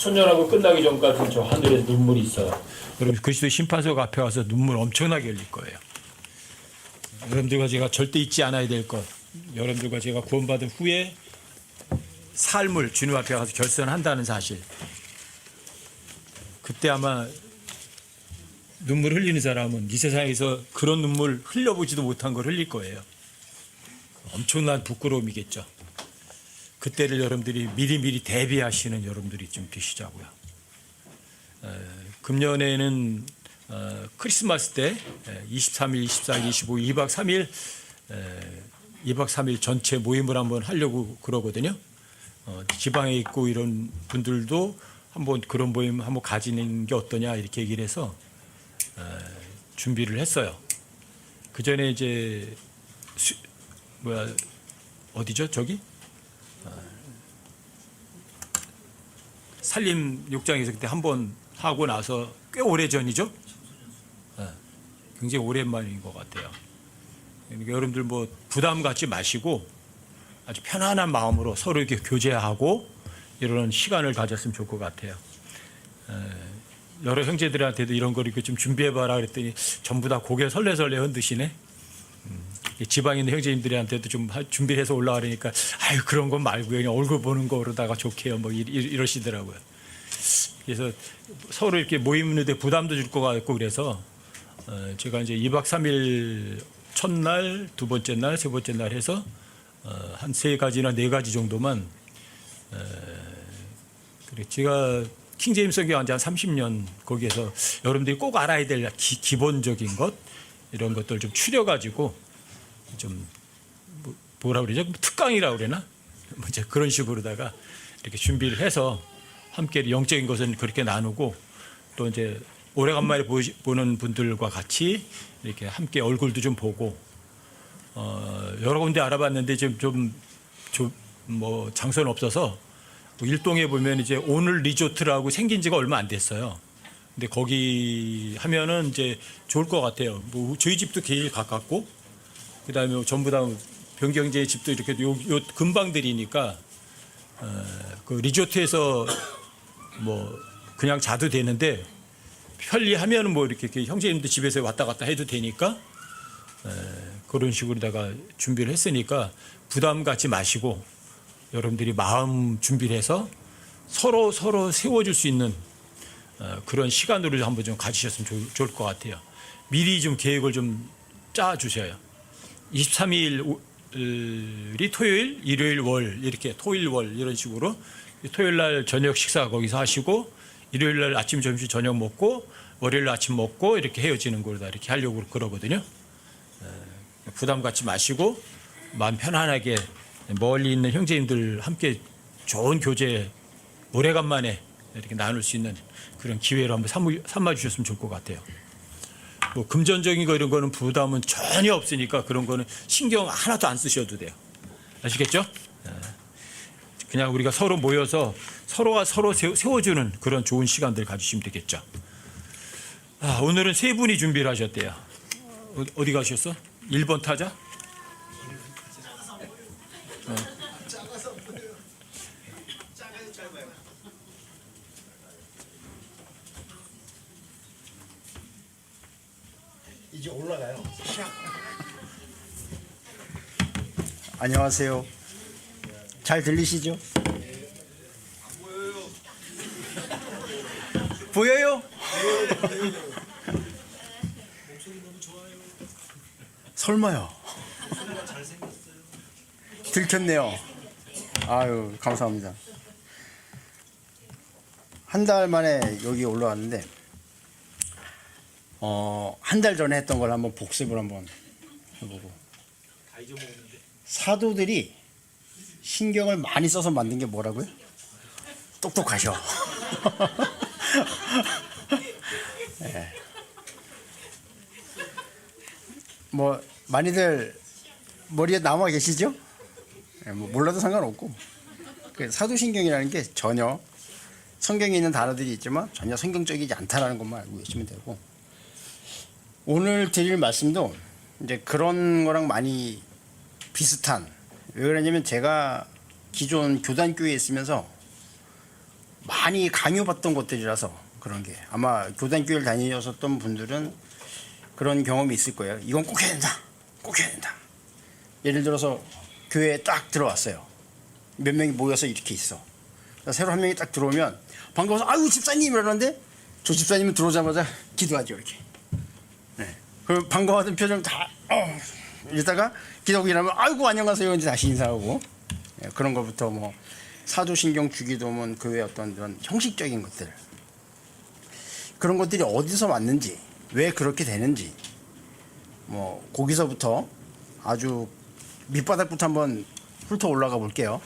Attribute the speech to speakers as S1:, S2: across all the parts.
S1: 천년하고 끝나기 전까지 저 하늘에 눈물이 있어요. 여러분 그리스도 심판석 앞에 와서 눈물 엄청나게 흘릴 거예요. 여러분들과 제가 절대 잊지 않아야 될 것, 여러분들과 제가 구원받은 후에 삶을 주님 앞에 가서 결선한다는 사실. 그때 아마 눈물 흘리는 사람은 이 세상에서 그런 눈물 흘려보지도 못한 걸 흘릴 거예요. 엄청난 부끄러움이겠죠. 그때를 여러분들이 미리미리 대비하시는 여러분들이 좀 되시자고요. 금년에는 크리스마스 때 23일, 24일, 25일, 2박 3일 2박 3일 전체 모임을 한번 하려고 그러거든요. 지방에 있고 이런 분들도 한번 그런 모임 한번 가지는 게 어떠냐 이렇게 얘기를 해서 준비를 했어요. 그 전에 이제 어디죠? 저기 산림 욕장에서 그때 한번 하고 나서 꽤 오래 전이죠. 굉장히 오랜만인 것 같아요. 그러니까 여러분들 뭐 부담 갖지 마시고 아주 편안한 마음으로 서로 이렇게 교제하고 이런 시간을 가졌으면 좋을 것 같아요. 여러 형제들한테도 이런 걸 이렇게 좀 준비해봐라 그랬더니 전부 다 고개 설레설레 흔드시네. 지방에 있는 형제님들한테도 좀 준비해서 올라가려니까 아유 그런 건 말고 그냥 얼굴 보는 거로다가 좋게요. 뭐 이러시더라고요. 그래서 서로 이렇게 모이는데 부담도 줄 것 같고 그래서 제가 이제 2박 3일 첫날, 두 번째 날, 세 번째 날 해서 한 세 가지나 네 가지 정도만 그래 제가 킹제임스 성경 한 30년 거기에서 여러분들이 꼭 알아야 될 기본적인 것 이런 것들 좀 추려가지고 좀 뭐라 그러죠? 특강이라고 그러나? 뭐 이제 그런 식으로다가 이렇게 준비를 해서 함께 영적인 것은 그렇게 나누고 또 이제 오래간만에 보는 분들과 같이 이렇게 함께 얼굴도 좀 보고 여러 군데 알아봤는데 지금 뭐 장소는 없어서 일동에 보면 이제 오늘 리조트라고 생긴 지가 얼마 안 됐어요. 근데 거기 하면은 이제 좋을 것 같아요. 뭐 저희 집도 제일 가깝고 그다음에 전부 다 변경재의 집도 이렇게 요 근방들이니까 그 리조트에서 뭐 그냥 자도 되는데 편리하면은 뭐 이렇게 형제님들 집에서 왔다 갔다 해도 되니까 그런 식으로다가 준비를 했으니까 부담 갖지 마시고 여러분들이 마음 준비를 해서 서로 세워줄 수 있는 그런 시간으로 한번 좀 가지셨으면 좋을 것 같아요. 미리 좀 계획을 좀 짜주셔요. 23일이 토요일, 일요일, 월 이렇게 토일, 월 이런 식으로 토요일 날 저녁 식사 거기서 하시고 일요일 날 아침, 점심, 저녁 먹고 월요일 날 아침 먹고 이렇게 헤어지는 걸 다 이렇게 하려고 그러거든요. 부담 갖지 마시고 마음 편안하게 멀리 있는 형제님들 함께 좋은 교제 오래간만에 이렇게 나눌 수 있는 그런 기회로 한번 삼아 주셨으면 좋을 것 같아요. 뭐 금전적인 거 이런 거는 부담은 전혀 없으니까 그런 거는 신경 하나도 안 쓰셔도 돼요. 아시겠죠? 그냥 우리가 서로 모여서 서로가 서로 세워주는 그런 좋은 시간들 가지시면 되겠죠. 오늘은 세 분이 준비를 하셨대요. 어디 가셨어? 1번 타자?
S2: 이제 올라가요.
S3: 안녕하세요. 잘 들리시죠? 보여요? 설마요. 들켰네요. 아유, 감사합니다. 한 달 만에 여기 올라왔는데 한 달 전에 했던 걸 한번 복습을 한번 해보고 사도들이 신경을 많이 써서 만든 게 뭐라고요? 똑똑하셔. 네. 뭐 많이들 머리에 남아 계시죠? 네, 뭐 몰라도 상관없고 그 사도신경이라는 게 전혀 성경에 있는 단어들이 있지만 전혀 성경적이지 않다라는 것만 알고 계시면 되고 오늘 드릴 말씀도 이제 그런 거랑 많이 비슷한 왜 그러냐면 제가 기존 교단교회에 있으면서 많이 강요받던 것들이라서 그런 게 아마 교단교회를 다니셨던 분들은 그런 경험이 있을 거예요. 이건 꼭 해야 된다. 꼭 해야 된다. 예를 들어서 교회에 딱 들어왔어요. 몇 명이 모여서 이렇게 있어. 새로 한 명이 딱 들어오면 반가워서 아유 집사님 이러는데 저 집사님은 들어오자마자 기도하죠 이렇게. 네. 그럼 반가워하던 표정 다 이러다가 기도하고 일하면 아이고 안녕하세요 이제 다시 인사하고. 네. 그런 것부터 뭐 사도신경 주기도문 그 외 어떤 그런 형식적인 것들 그런 것들이 어디서 왔는지 왜 그렇게 되는지 뭐 거기서부터 아주 밑바닥부터 한번 훑어 올라가 볼게요.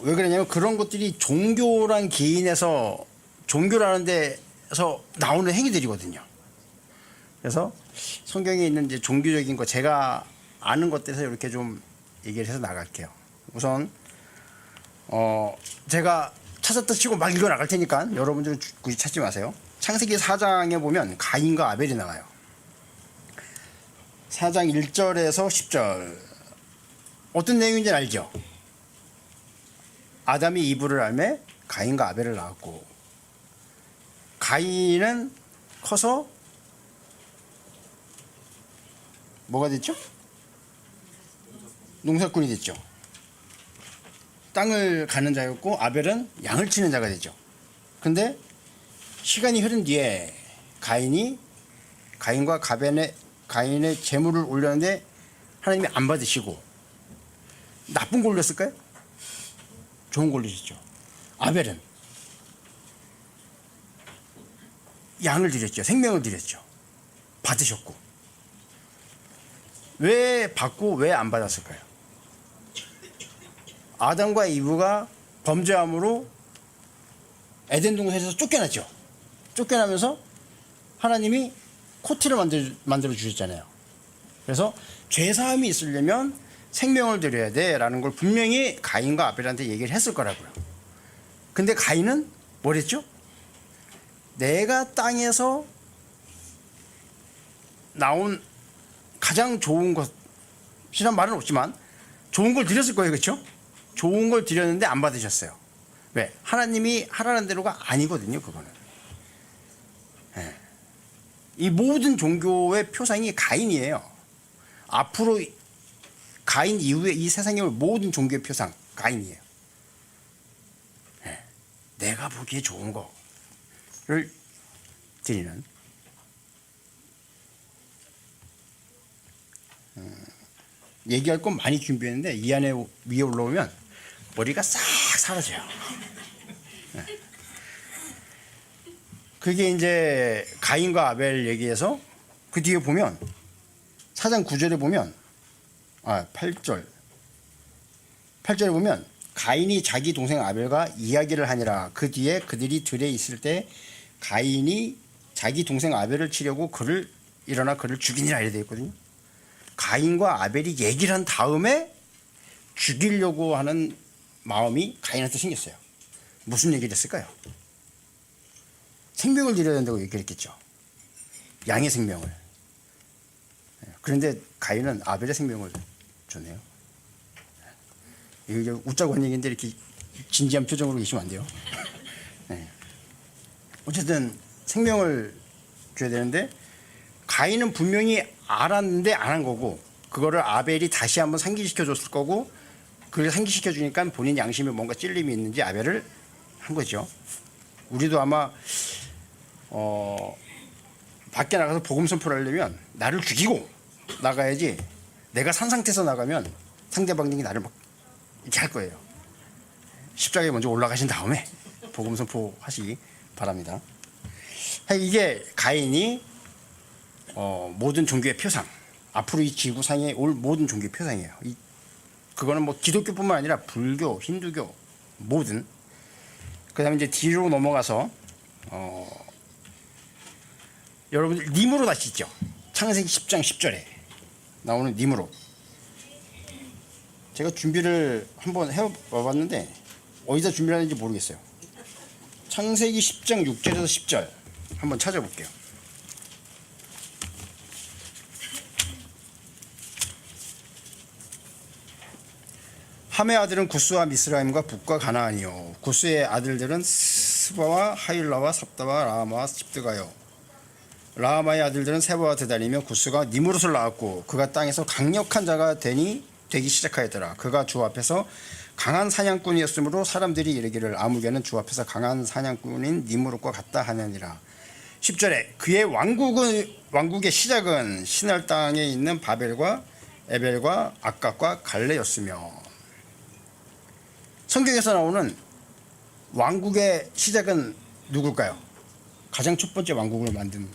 S3: 왜 그러냐면 그런 것들이 종교란 개인에서 종교라는 데서 나오는 행위들이거든요. 그래서 성경에 있는 이제 종교적인 거 제가 아는 것들에서 이렇게 좀 얘기를 해서 나갈게요. 우선 제가 찾았다 치고 막 읽어 나갈 테니까 여러분들은 굳이 찾지 마세요. 창세기 4장에 보면 가인과 아벨이 나와요. 4장 1절에서 10절 어떤 내용인지 알죠? 아담이 이브를 알매 가인과 아벨을 낳았고 가인은 커서 뭐가 됐죠? 농사꾼이 됐죠. 땅을 가는 자였고 아벨은 양을 치는 자가 되죠. 근데 시간이 흐른 뒤에 가인과 가인의 재물을 올렸는데 하나님이 안 받으시고 나쁜 거 올렸을까요? 좋은 거 올리셨죠. 아벨은 양을 드렸죠. 생명을 드렸죠. 받으셨고 왜 받고 왜 안 받았을까요? 아담과 이브가 범죄함으로 에덴 동산에서 쫓겨났죠. 쫓겨나면서 하나님이 코트를 만들어 주셨잖아요. 그래서 죄사함이 있으려면 생명을 드려야 돼라는 걸 분명히 가인과 아벨한테 얘기를 했을 거라고요. 근데 가인은 뭐랬죠? 내가 땅에서 나온 가장 좋은 것이란 말은 없지만 좋은 걸 드렸을 거예요. 그렇죠? 좋은 걸 드렸는데 안 받으셨어요. 왜? 하나님이 하라는 대로가 아니거든요. 그거는. 네. 이 모든 종교의 표상이 가인이에요. 앞으로 가인 이후에 이 세상에 올 모든 종교의 표상 가인이에요. 네. 내가 보기에 좋은 거를 드리는 얘기할 건 많이 준비했는데 이 안에 위에 올라오면 머리가 싹 사라져요. 네. 그게 이제 가인과 아벨 얘기해서 그 뒤에 보면 4장 9절에 보면 8절에 보면 가인이 자기 동생 아벨과 이야기를 하니라. 그 뒤에 그들이 들에 있을 때 가인이 자기 동생 아벨을 치려고 일어나 그를 죽이니라 이래 되어 있거든요. 가인과 아벨이 얘기를 한 다음에 죽이려고 하는 마음이 가인한테 생겼어요. 무슨 얘기를 했을까요? 생명을 드려야 된다고 얘기를 했겠죠. 양의 생명을. 그런데 가인은 아벨의 생명을 줬네요. 이게 웃자고 한 얘기인데 이렇게 진지한 표정으로 계시면 안 돼요. 네. 어쨌든 생명을 줘야 되는데 가인은 분명히 알았는데 안 한 거고 그거를 아벨이 다시 한번 상기시켜 줬을 거고 그걸 상기시켜 주니까 본인 양심에 뭔가 찔림이 있는지 아벨을 한 거죠. 우리도 아마 밖에 나가서 복음 선포를 하려면 나를 죽이고 나가야지 내가 산 상태에서 나가면 상대방이 나를 막 이렇게 할 거예요. 십자가에 먼저 올라가신 다음에 복음 선포하시기 바랍니다. 이게 가인이 모든 종교의 표상, 앞으로 이 지구상에 올 모든 종교의 표상이에요. 그거는 뭐 기독교뿐만 아니라 불교, 힌두교 모든. 그다음에 이제 뒤로 넘어가서 여러분들 니므롯 아시죠? 창세기 10장 10절에 나오는 니므롯. 제가 준비를 한번 해봐봤는데 어디다 준비를 하는지 모르겠어요. 창세기 10장 6절에서 10절 한번 찾아볼게요. 함의 아들은 구스와 미스라임과 북과 가나안이요 구스의 아들들은 스바와 하일라와 삽다와 라마와 집드가요 라마의 아들들은 세바와 드다니며 구스가 니무롯을 낳았고 그가 땅에서 강력한 자가 되기 시작하였더라. 그가 주 앞에서 강한 사냥꾼이었으므로 사람들이 이르기를 아무개는 주 앞에서 강한 사냥꾼인 니무롯과 같다 하느니라. 10절에 그의 왕국의 시작은 시날 땅에 있는 바벨과 에벨과 악각과 갈레였으며. 성경에서 나오는 왕국의 시작은 누굴까요? 가장 첫 번째 왕국을 만든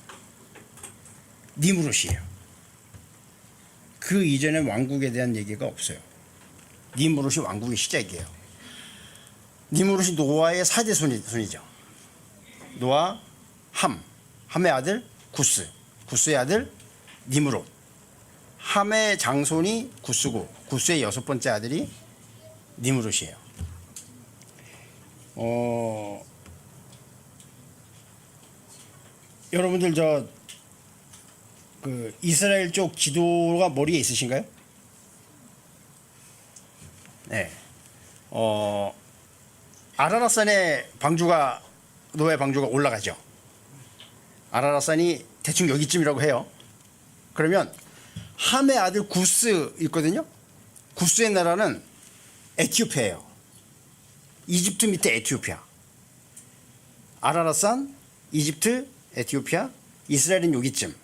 S3: 니무롯이에요. 그 이전에 왕국에 대한 얘기가 없어요. 니무롯이 왕국의 시작이에요. 니무롯이 노아의 4대 손이죠. 노아, 함의 아들 구스, 구스의 아들 니무롯. 함의 장손이 구스고 구스의 6번째 아들이 니무롯이에요. 여러분들 그 이스라엘 쪽 지도가 머리에 있으신가요? 네. 아라랏산에 노아의 방주가 올라가죠. 아라랏산이 대충 여기쯤이라고 해요. 그러면 함의 아들 구스 있거든요. 구스의 나라는 에티오피아예요. 이집트 밑에 에티오피아. 아라랏산, 이집트, 에티오피아, 이스라엘은 여기쯤.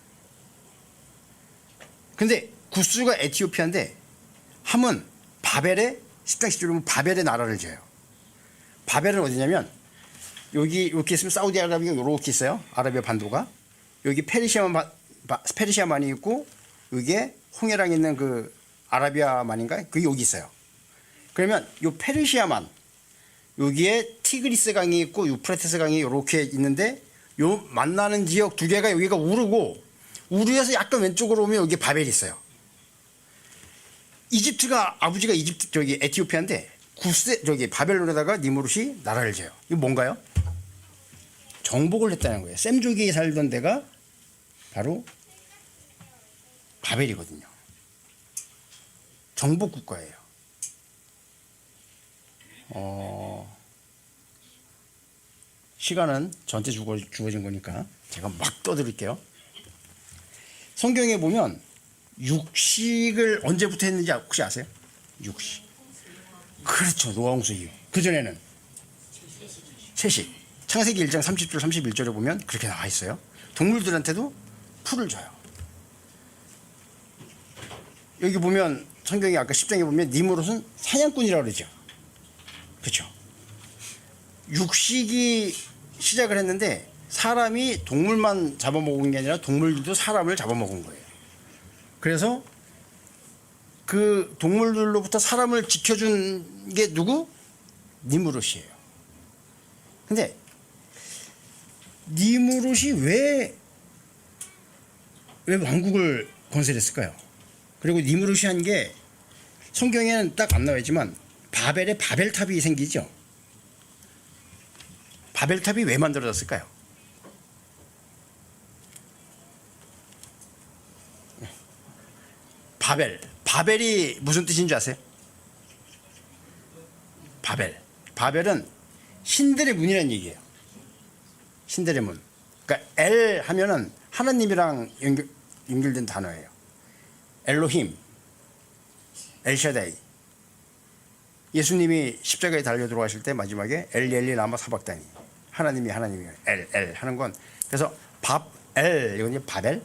S3: 근데 구스가 에티오피아인데 함은 바벨의 10장 10절에 보면 바벨의 나라를 지어요. 바벨은 어디냐면 여기 이렇게 있으면 사우디아라비아가 이렇게 있어요. 아라비아 반도가. 여기 페르시아만이 있고 여기에 홍해랑 있는 그 아라비아만인가요? 그게 여기 있어요. 그러면 이 페르시아만 여기에 티그리스 강이 있고 유프라테스 강이 이렇게 있는데 요 만나는 지역 두 개가 여기가 우르에서 약간 왼쪽으로 오면 여기 바벨이 있어요. 아버지가 에티오피아인데 바벨론에다가 니무롯이 나라를 지어요. 이거 뭔가요? 정복을 했다는 거예요. 셈족이 살던 데가 바로 바벨이거든요. 정복 국가예요. 시간은 전체 주어진 거니까 제가 막 떠드릴게요. 성경에 보면 육식을 언제부터 했는지 혹시 아세요? 육식. 그렇죠. 노아 홍수 이후. 그전에는 채식. 창세기 1장 30절 31절에 보면 그렇게 나와 있어요. 동물들한테도 풀을 줘요. 여기 보면 성경이 아까 10장에 보면 니무롯은 사냥꾼이라고 그러죠. 그렇죠. 육식이 시작을 했는데 사람이 동물만 잡아먹은 게 아니라 동물들도 사람을 잡아먹은 거예요. 그래서 그 동물들로부터 사람을 지켜준 게 누구? 니무롯이에요. 근데 니무롯이 왜 왕국을 건설했을까요? 그리고 니무롯이 한 게 성경에는 딱 안 나와 있지만 바벨에 바벨탑이 생기죠. 바벨탑이 왜 만들어졌을까요? 바벨이 무슨 뜻인 줄 아세요? 바벨은 신들의 문이라는 얘기예요. 신들의 문. 그러니까 엘 하면은 하나님이랑 연결된 단어예요. 엘로힘, 엘샤다이. 예수님이 십자가에 달려 들어가실 때 마지막에 엘리 라마 사박다니. 하나님이에요. 엘 하는 건 그래서 이건 바벨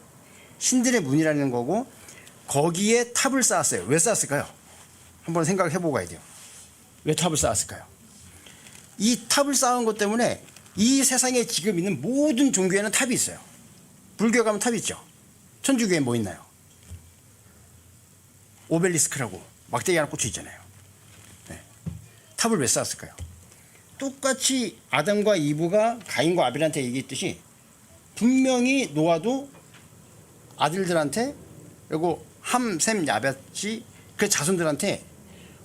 S3: 신들의 문이라는 거고 거기에 탑을 쌓았어요. 왜 쌓았을까요? 한번 생각해보고 가야 돼요. 왜 탑을 쌓았을까요? 이 탑을 쌓은 것 때문에 이 세상에 지금 있는 모든 종교에는 탑이 있어요. 불교 가면 탑이 있죠. 천주교에 뭐 있나요? 오벨리스크라고 막대기 하나 꽂혀 있잖아요. 네. 탑을 왜 쌓았을까요? 똑같이 아담과 이브가 가인과 아벨한테 얘기했듯이 분명히 노아도 아들들한테 그리고 함, 셈, 야벳이 그 자손들한테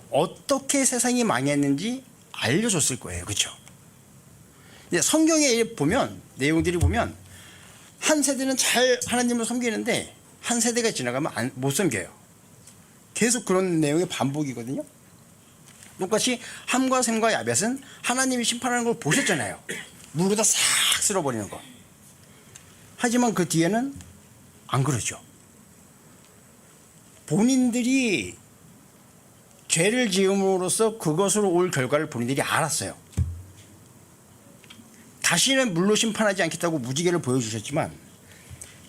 S3: 어떻게 세상이 망했는지 알려줬을 거예요. 그렇죠? 성경에 보면 내용들이 보면 한 세대는 잘 하나님을 섬기는데 한 세대가 지나가면 못 섬겨요. 계속 그런 내용의 반복이거든요. 똑같이 함과 셈과 야벳은 하나님이 심판하는 걸 보셨잖아요. 물고 다 싹 쓸어버리는 거. 하지만 그 뒤에는 안 그러죠. 본인들이 죄를 지음으로써 그것으로 올 결과를 본인들이 알았어요. 다시는 물로 심판하지 않겠다고 무지개를 보여주셨지만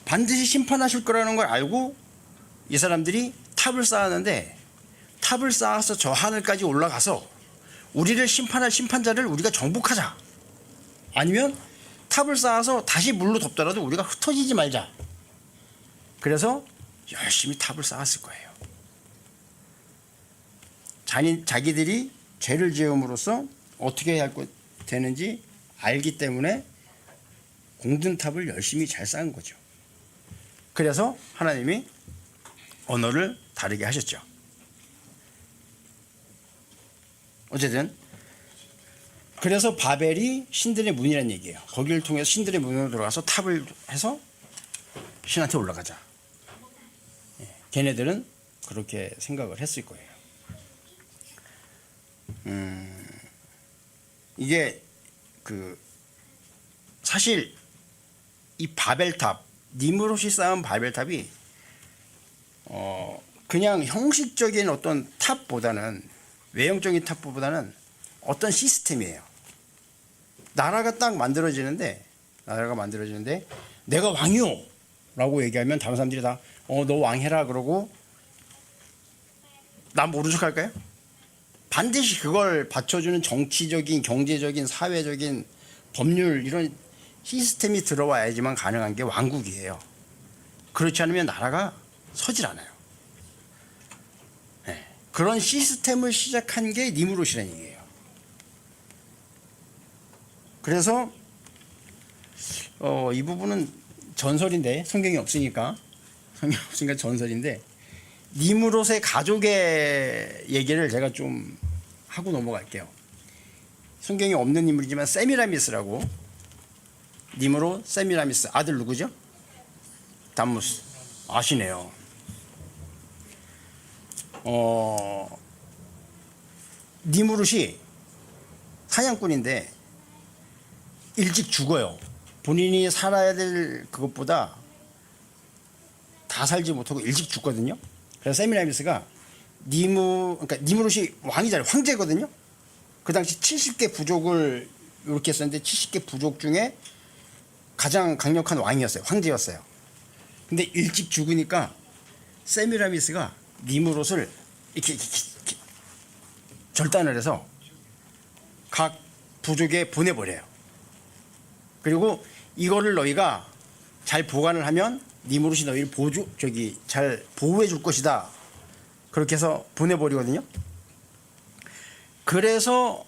S3: 반드시 심판하실 거라는 걸 알고 이 사람들이 탑을 쌓았는데, 탑을 쌓아서 저 하늘까지 올라가서 우리를 심판할 심판자를 우리가 정복하자, 아니면 탑을 쌓아서 다시 물로 덮더라도 우리가 흩어지지 말자. 그래서 열심히 탑을 쌓았을 거예요. 자기들이 죄를 지음으로써 어떻게 해야 되는지 알기 때문에 공든 탑을 열심히 잘 쌓은 거죠. 그래서 하나님이 언어를 다르게 하셨죠. 어쨌든 그래서 바벨이 신들의 문이라는 얘기예요. 거기를 통해서 신들의 문으로 들어가서 탑을 해서 신한테 올라가자. 걔네들은 그렇게 생각을 했을 거예요. 이게 사실 이 바벨탑, 니므롯이 쌓은 바벨탑이 그냥 형식적인 어떤 탑보다는, 외형적인 탑보다는 어떤 시스템이에요. 나라가 만들어지는데 내가 왕이요 라고 얘기하면 다른 사람들이 다 너 왕해라 그러고 나 모른 척 할까요? 반드시 그걸 받쳐주는 정치적인, 경제적인, 사회적인, 법률 이런 시스템이 들어와야지만 가능한 게 왕국이에요. 그렇지 않으면 나라가 서질 않아요. 네. 그런 시스템을 시작한 게 니므롯이라는 얘기예요. 그래서 이 부분은 전설인데, 성경이 없으니까 전설인데, 니므롯의 가족의 얘기를 제가 좀 하고 넘어갈게요. 성경이 없는 인물이지만 세미라미스라고, 니므롯, 세미라미스 아들 누구죠? 담무스. 아시네요. 니므롯이 사냥꾼인데 일찍 죽어요. 본인이 살아야 될 그것보다 다 살지 못하고 일찍 죽거든요. 그래서 세미라미스가 그러니까 니므롯이 왕이잖아요. 황제거든요. 그 당시 70개 부족을 이렇게 했었는데 70개 부족 중에 가장 강력한 왕이었어요. 황제였어요. 근데 일찍 죽으니까 세미라미스가 니므롯을 이렇게 절단을 해서 각 부족에 보내버려요. 그리고 이거를 너희가 잘 보관을 하면 니므롯이 너희를 잘 보호해 줄 것이다. 그렇게 해서 보내버리거든요. 그래서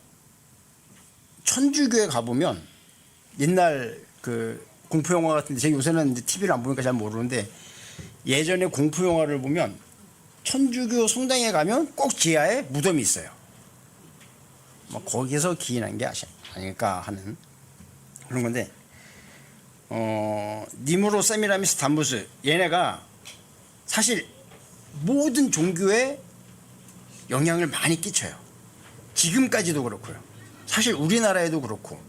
S3: 천주교에 가보면, 옛날 공포영화 같은데, 제가 요새는 TV를 안 보니까 잘 모르는데, 예전에 공포영화를 보면 천주교 성당에 가면 꼭 지하에 무덤이 있어요. 거기서 기인한 게 아닐까 하는 그런 건데, 니므롯, 세미라미스, 담무스, 얘네가 사실 모든 종교에 영향을 많이 끼쳐요. 지금까지도 그렇고요. 사실 우리나라에도 그렇고,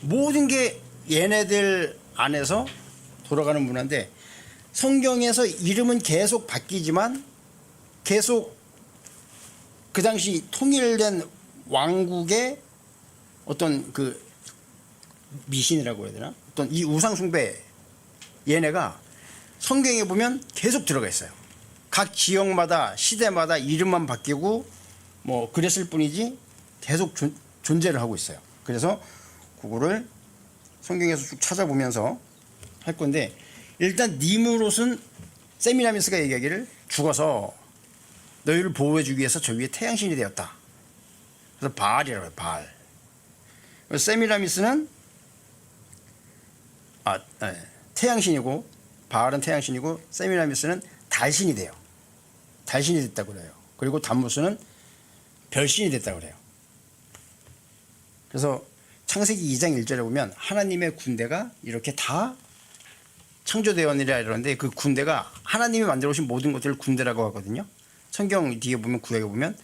S3: 모든 게 얘네들 안에서 돌아가는 문화인데, 성경에서 이름은 계속 바뀌지만 계속 그 당시 통일된 왕국의 어떤 미신이라고 해야 되나? 어떤 이 우상숭배, 얘네가 성경에 보면 계속 들어가 있어요. 각 지역마다, 시대마다 이름만 바뀌고 그랬을 뿐이지 계속 존재를 하고 있어요. 그래서 그거를 성경에서 쭉 찾아보면서 할 건데, 일단 니므롯은 세미라미스가 얘기하기를 죽어서 너희를 보호해주기 위해서 저 위에 태양신이 되었다. 그래서 바알이라고 해요. 바알. 세미라미스는 태양신이고, 바알은 태양신이고, 세미라미스는 달신이 돼요. 달신이 됐다고 그래요. 그리고 담무스는 별신이 됐다고 그래요. 그래서 창세기 2장 1절에 보면 하나님의 군대가 이렇게 다 창조되었느니라 이러는데, 그 군대가 하나님이 만들어 오신 모든 것들을 군대라고 하거든요. 성경 뒤에 보면, 구약에 보면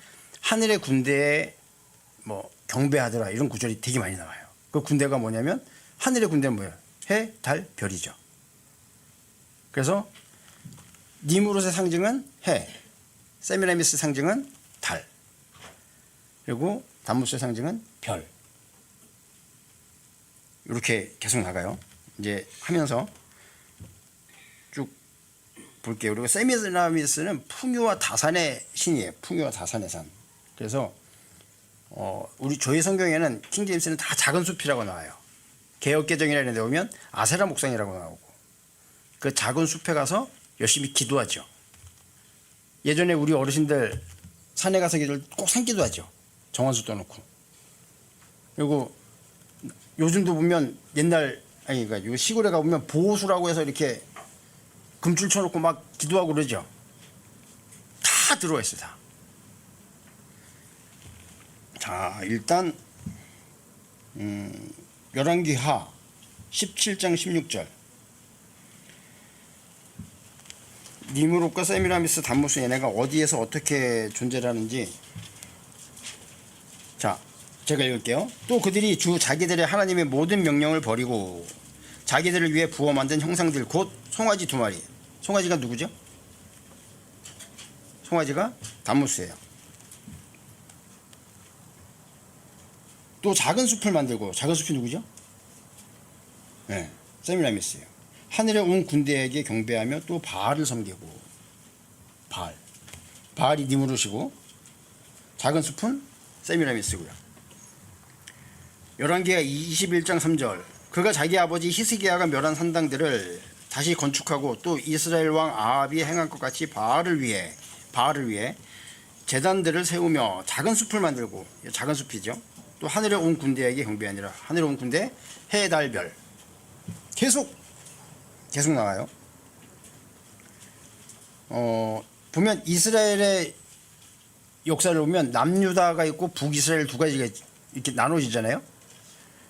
S3: 하늘의 군대에 뭐 경배하더라 이런 구절이 되게 많이 나와요. 그 군대가 뭐냐면 하늘의 군대는 뭐예요? 해, 달, 별이죠. 그래서 니무롯의 상징은 해, 세미라미스의 상징은 달, 그리고 담무스의 상징은 별. 이렇게 계속 나가요. 이제 하면서 쭉 볼게요. 그리고 세미라미스는 풍요와 다산의 신이에요. 풍요와 다산의 산. 그래서 우리 저희 성경에는 킹제임스는 다 작은 숲이라고 나와요. 개역개정이라는 데 보면 아세라 목상이라고 나오고, 그 작은 숲에 가서 열심히 기도하죠. 예전에 우리 어르신들 산에 가서 기도를 꼭 산기도하죠. 정원수 떠놓고. 그리고 요즘도 보면 그러니까 요 시골에 가보면 보호수라고 해서 이렇게 금줄 쳐놓고 막 기도하고 그러죠. 다 들어와 있어요. 다. 자, 일단 열왕기하 17장 16절. 니무롯과 세미라미스, 담무스 얘네가 어디에서 어떻게 존재를 하는지. 자, 제가 읽을게요. 또 그들이 주 자기들의 하나님의 모든 명령을 버리고 자기들을 위해 부어 만든 형상들 곧 송아지 2마리. 송아지가 누구죠? 송아지가 담무스예요. 또 작은 숲을 만들고, 작은 숲이 누구죠? 네, 세미라미스예요. 하늘에 온 군대에게 경배하며 또 바알을 섬기고. 바알이 니무롯이고 작은 숲은 세미라미스고요. 열왕기하 21장 3절. 그가 자기 아버지 히스기야가 멸한 산당들을 다시 건축하고 또 이스라엘 왕 아합이 행한 것 같이 바알을 위해 제단들을 세우며 작은 숲을 만들고, 작은 숲이죠. 또 하늘에 온 군대에게 경배하니라. 하늘에 온 군대, 해, 달, 별. 계속 나와요. 보면 이스라엘의 역사를 보면 남유다가 있고 북이스라엘 두 가지가 이렇게 나눠지잖아요.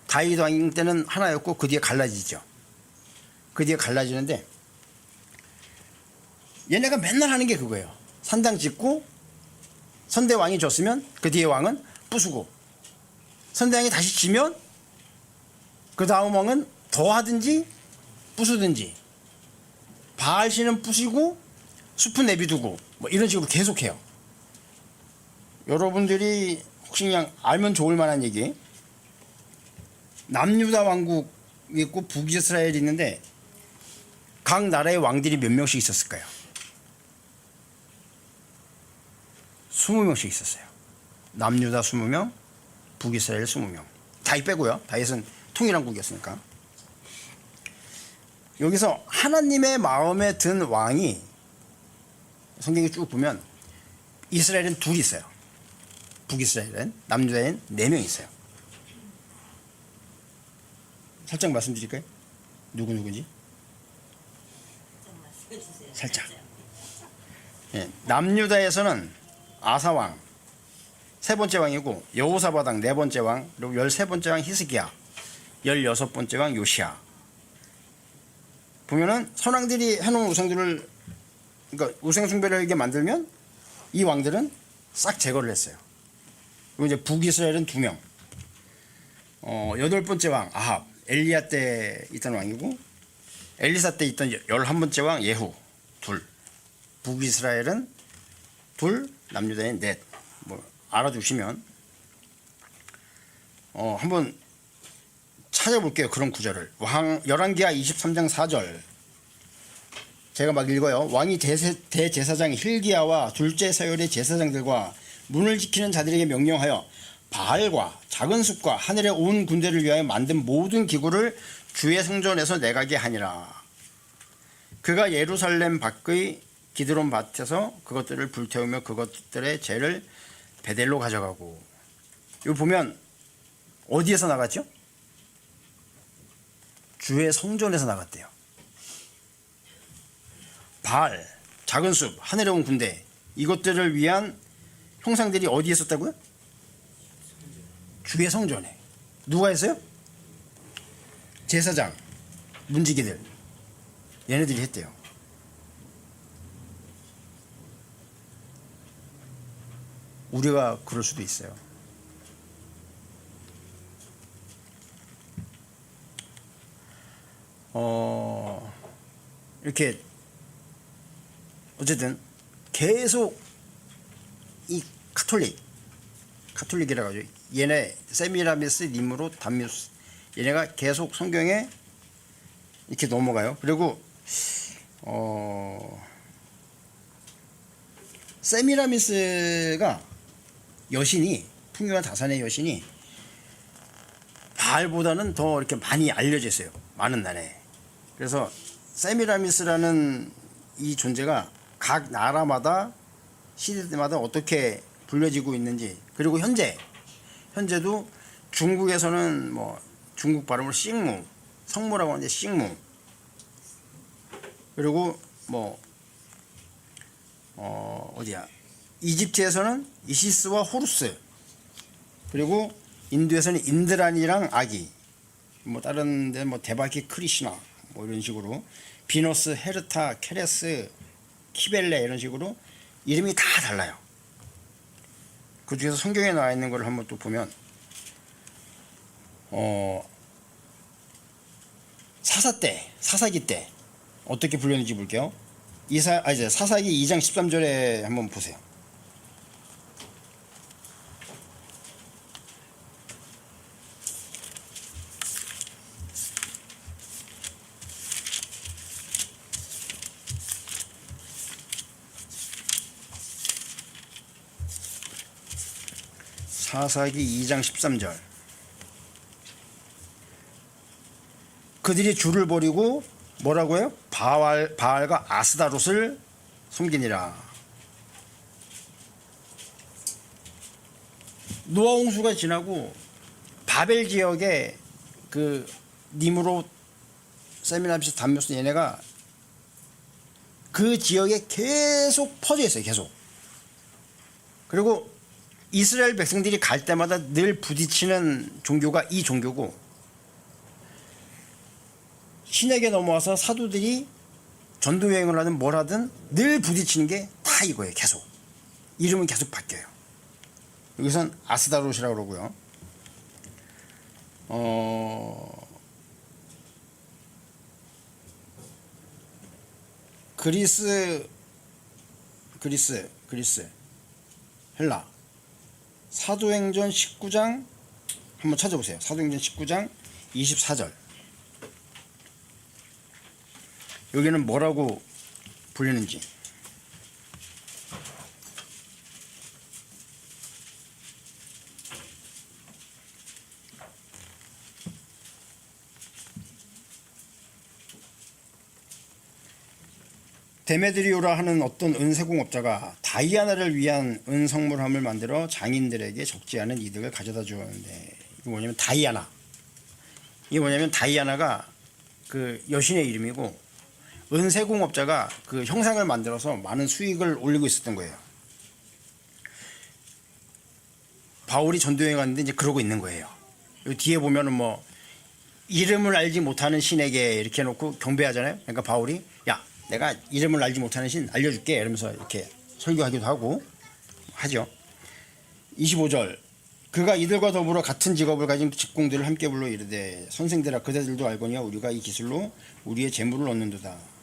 S3: 다윗 왕 때는 하나였고 그 뒤에 갈라지죠. 그 뒤에 갈라지는데 얘네가 맨날 하는 게 그거예요. 산당 짓고 선대 왕이 졌으면 그 뒤에 왕은 부수고, 선대 왕이 다시 지면 그 다음 왕은 더 하든지 부수든지, 바알신은 부시고 숲은 내비두고 뭐 이런 식으로 계속해요. 여러분들이 혹시 그냥 알면 좋을 만한 얘기, 남유다 왕국 있고 북이스라엘이 있는데 각 나라의 왕들이 몇 명씩 있었을까요? 20명씩 있었어요. 남유다 20명, 북이스라엘 20명. 다윗 빼고요. 다윗은 통일한 국이었으니까. 여기서 하나님의 마음에 든 왕이, 성경에 쭉 보면 이스라엘은 둘이 있어요. 북이스라엘은, 남유다엔 4명 있어요. 살짝 말씀드릴까요? 누구인지? 살짝. 예, 남유다에서는 아사왕 3번째 왕이고, 여호사바당 4번째 왕, 그리고 13번째 왕 히스기야, 16번째 왕 요시야. 보면은 선왕들이 해놓은 우상들을, 그러니까 우상 숭배를 하게 만들면 이 왕들은 싹 제거를 했어요. 그리고 이제 북이스라엘은 2명. 8번째 왕 아합, 엘리야 때 있던 왕이고, 엘리사 때 있던 11번째 왕 예후, 2. 북이스라엘은 2, 남유다엔 4. 뭐 알아두시면 한번 찾아볼게요. 그런 구절을. 열왕기하 23장 4절. 제가 막 읽어요. 왕이 대제사장 힐기야와 둘째 서열의 제사장들과 문을 지키는 자들에게 명령하여 바알과 작은 숲과 하늘의 온 군대를 위하여 만든 모든 기구를 주의 성전에서 내가게 하니라. 그가 예루살렘 밖의 기드론 밭에서 그것들을 불태우며 그것들의 재를 베델로 가져가고. 이거 보면 어디에서 나갔죠? 주의 성전에서 나갔대요. 바알, 작은 숲, 하늘에 온 군대, 이것들을 위한 형상들이 어디에 있었다고요? 주의 성전에. 누가 했어요? 제사장, 문지기들, 얘네들이 했대요. 우리가 그럴 수도 있어요. 이렇게 어쨌든 계속 이 카톨릭이라고 하죠. 얘네 세미라미스, 니무롯, 담미우스, 얘네가 계속 성경에 이렇게 넘어가요. 그리고 세미라미스가 여신이, 풍요한 다산의 여신이 바알보다는 더 이렇게 많이 알려져 있어요. 많은 나라에. 그래서 세미라미스라는 이 존재가 각 나라마다 시대마다 어떻게 불려지고 있는지, 그리고 현재도 중국에서는 뭐 중국 발음으로 싱무, 성무라고 하는데 싱무, 그리고 뭐 어디야, 이집트에서는 이시스와 호루스, 그리고 인도에서는 인드란이랑 아기, 뭐 다른 데 뭐 데바키 크리시나 뭐 이런 식으로, 비너스, 헤르타, 케레스, 키벨레 이런 식으로 이름이 다 달라요. 그 중에서 성경에 나와 있는 걸 한번 또 보면 사사기 때 어떻게 불렸는지 볼게요. 이제 사사기 2장 13절에 한번 보세요. 사사기 2장 13절. 그들이 주를 버리고 뭐라고 해요? 바알과 아스다롯을 섬기니라. 노아 홍수가 지나고 바벨 지역에 그 니무롯, 세미라미스, 담미우스 얘네가 그 지역에 계속 퍼져 있어요. 계속. 그리고 이스라엘 백성들이 갈 때마다 늘 부딪히는 종교가 이 종교고, 신에게 넘어와서 사도들이 전도 여행을 하든 뭘 하든 늘 부딪히는 게 다 이거예요. 계속. 이름은 계속 바뀌어요. 여기선 아스다롯이라고 그러고요. 그리스, 헬라. 사도행전 19장 한번 찾아보세요. 사도행전 19장 24절. 여기는 뭐라고 불리는지. 데메드리오라 하는 어떤 은세공업자가 다이아나를 위한 은성물함을 만들어 장인들에게 적지 않은 이득을 가져다 주었는데, 이게 뭐냐면 다이아나가 그 여신의 이름이고, 은세공업자가 그 형상을 만들어서 많은 수익을 올리고 있었던 거예요. 바울이 전도여행 갔는데 이제 그러고 있는 거예요. 여기 뒤에 보면은 뭐 이름을 알지 못하는 신에게 이렇게 해놓고 경배하잖아요. 그러니까 바울이, 야, 내가 이름을 알지 못하는 신 알려줄게 이러면서 이렇게 설교하기도 하고 하죠. 25절. 그가 이들과 더불어 같은 직업을 가진 직공들을 함께 불러 이르되, 선생들아 그대들도 알거니와 우리가 이 기술로 우리의 재물을 얻는도다.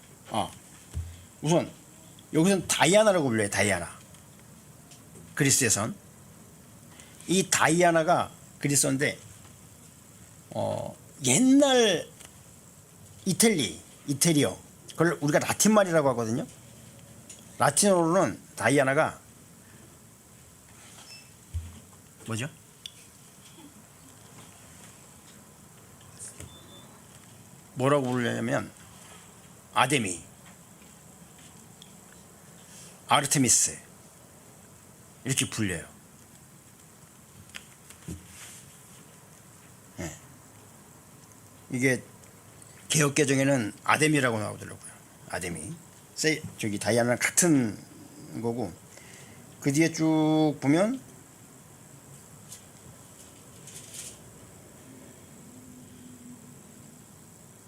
S3: 우선 여기선 다이아나라고 불려요. 다이아나. 그리스에선 이 다이아나가 그리스인데 옛날 이태리어, 그걸 우리가 라틴 말이라고 하거든요. 라틴어로는 다이아나가 뭐죠? 뭐라고 부르냐면 아데미, 아르테미스 이렇게 불려요. 네. 이게 개역개정에는 아데미라고 나오더라고요. 아데미. 저기 다이아나랑 같은 거고, 그 뒤에 쭉 보면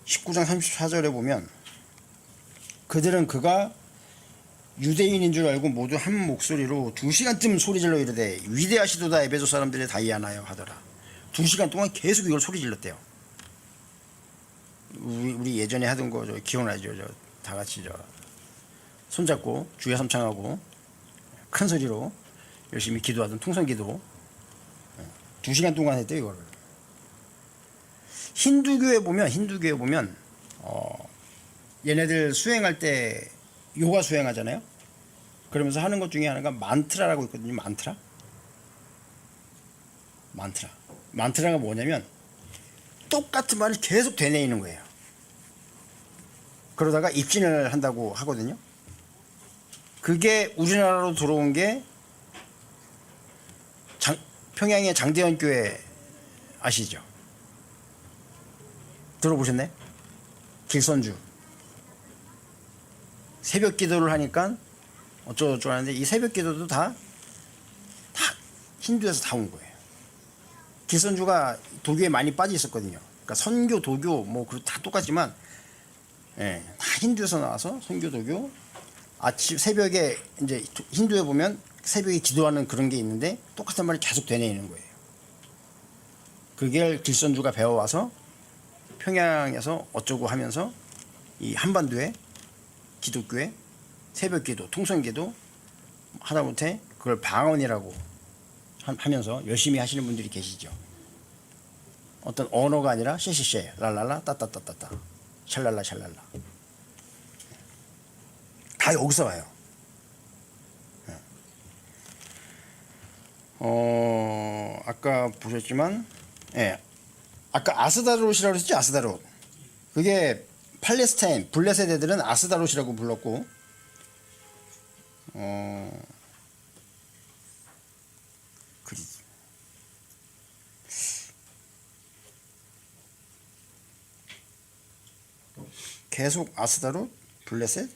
S3: (19장 34절에) 보면 그들은 그가 유대인인 줄 알고 모두 한 목소리로 2시간쯤 소리질러 이르되 위대하시도다 에베소 사람들의 다이아나여 하더라. 2시간 동안 계속 이걸 소리질렀대요. 우리 예전에 하던 거 저 기억나죠? 저 다 같이 저 손잡고 주여 삼창하고 큰 소리로 열심히 기도하던 통성기도 2시간 동안 했대요 이거를. 힌두교에 보면 얘네들 수행할 때 요가 수행하잖아요. 그러면서 하는 것 중에 하나가 만트라라고 있거든요. 만트라가 뭐냐면 똑같은 말을 계속 되뇌이는 거예요. 그러다가 입진을 한다고 하거든요. 그게 우리나라로 들어온 게 평양의 장대현 교회 아시죠? 들어보셨네? 길선주 새벽 기도를 하니까 어쩌고저쩌고 하는데 이 새벽 기도도 다 힌두에서 다 온 거예요. 길선주가 도교에 많이 빠져 있었거든요. 그러니까 선교, 도교 뭐 다 똑같지만 예, 다 힌두에서 나와서 선교, 도교 아침 새벽에 이제 힌두에 보면 새벽에 기도하는 그런 게 있는데 똑같은 말을 계속 되뇌이는 거예요. 그게 길선주가 배워와서 평양에서 어쩌고 하면서 이 한반도에 기독교에 새벽기도, 통성기도 하다못해 그걸 방언이라고 하면서 열심히 하시는 분들이 계시죠. 어떤 언어가 아니라 쉐쉐쉐, 랄랄라, 따따따따따, 샬랄라, 샬랄라. 다 여기서 와요. 아까 보셨지만, 예, 아까 아스다롯이라고 했죠, 아스다롯. 그게 팔레스타인, 블레셋 애들은 아스다롯이라고 불렀고, 계속 아스다롯, 블레셋,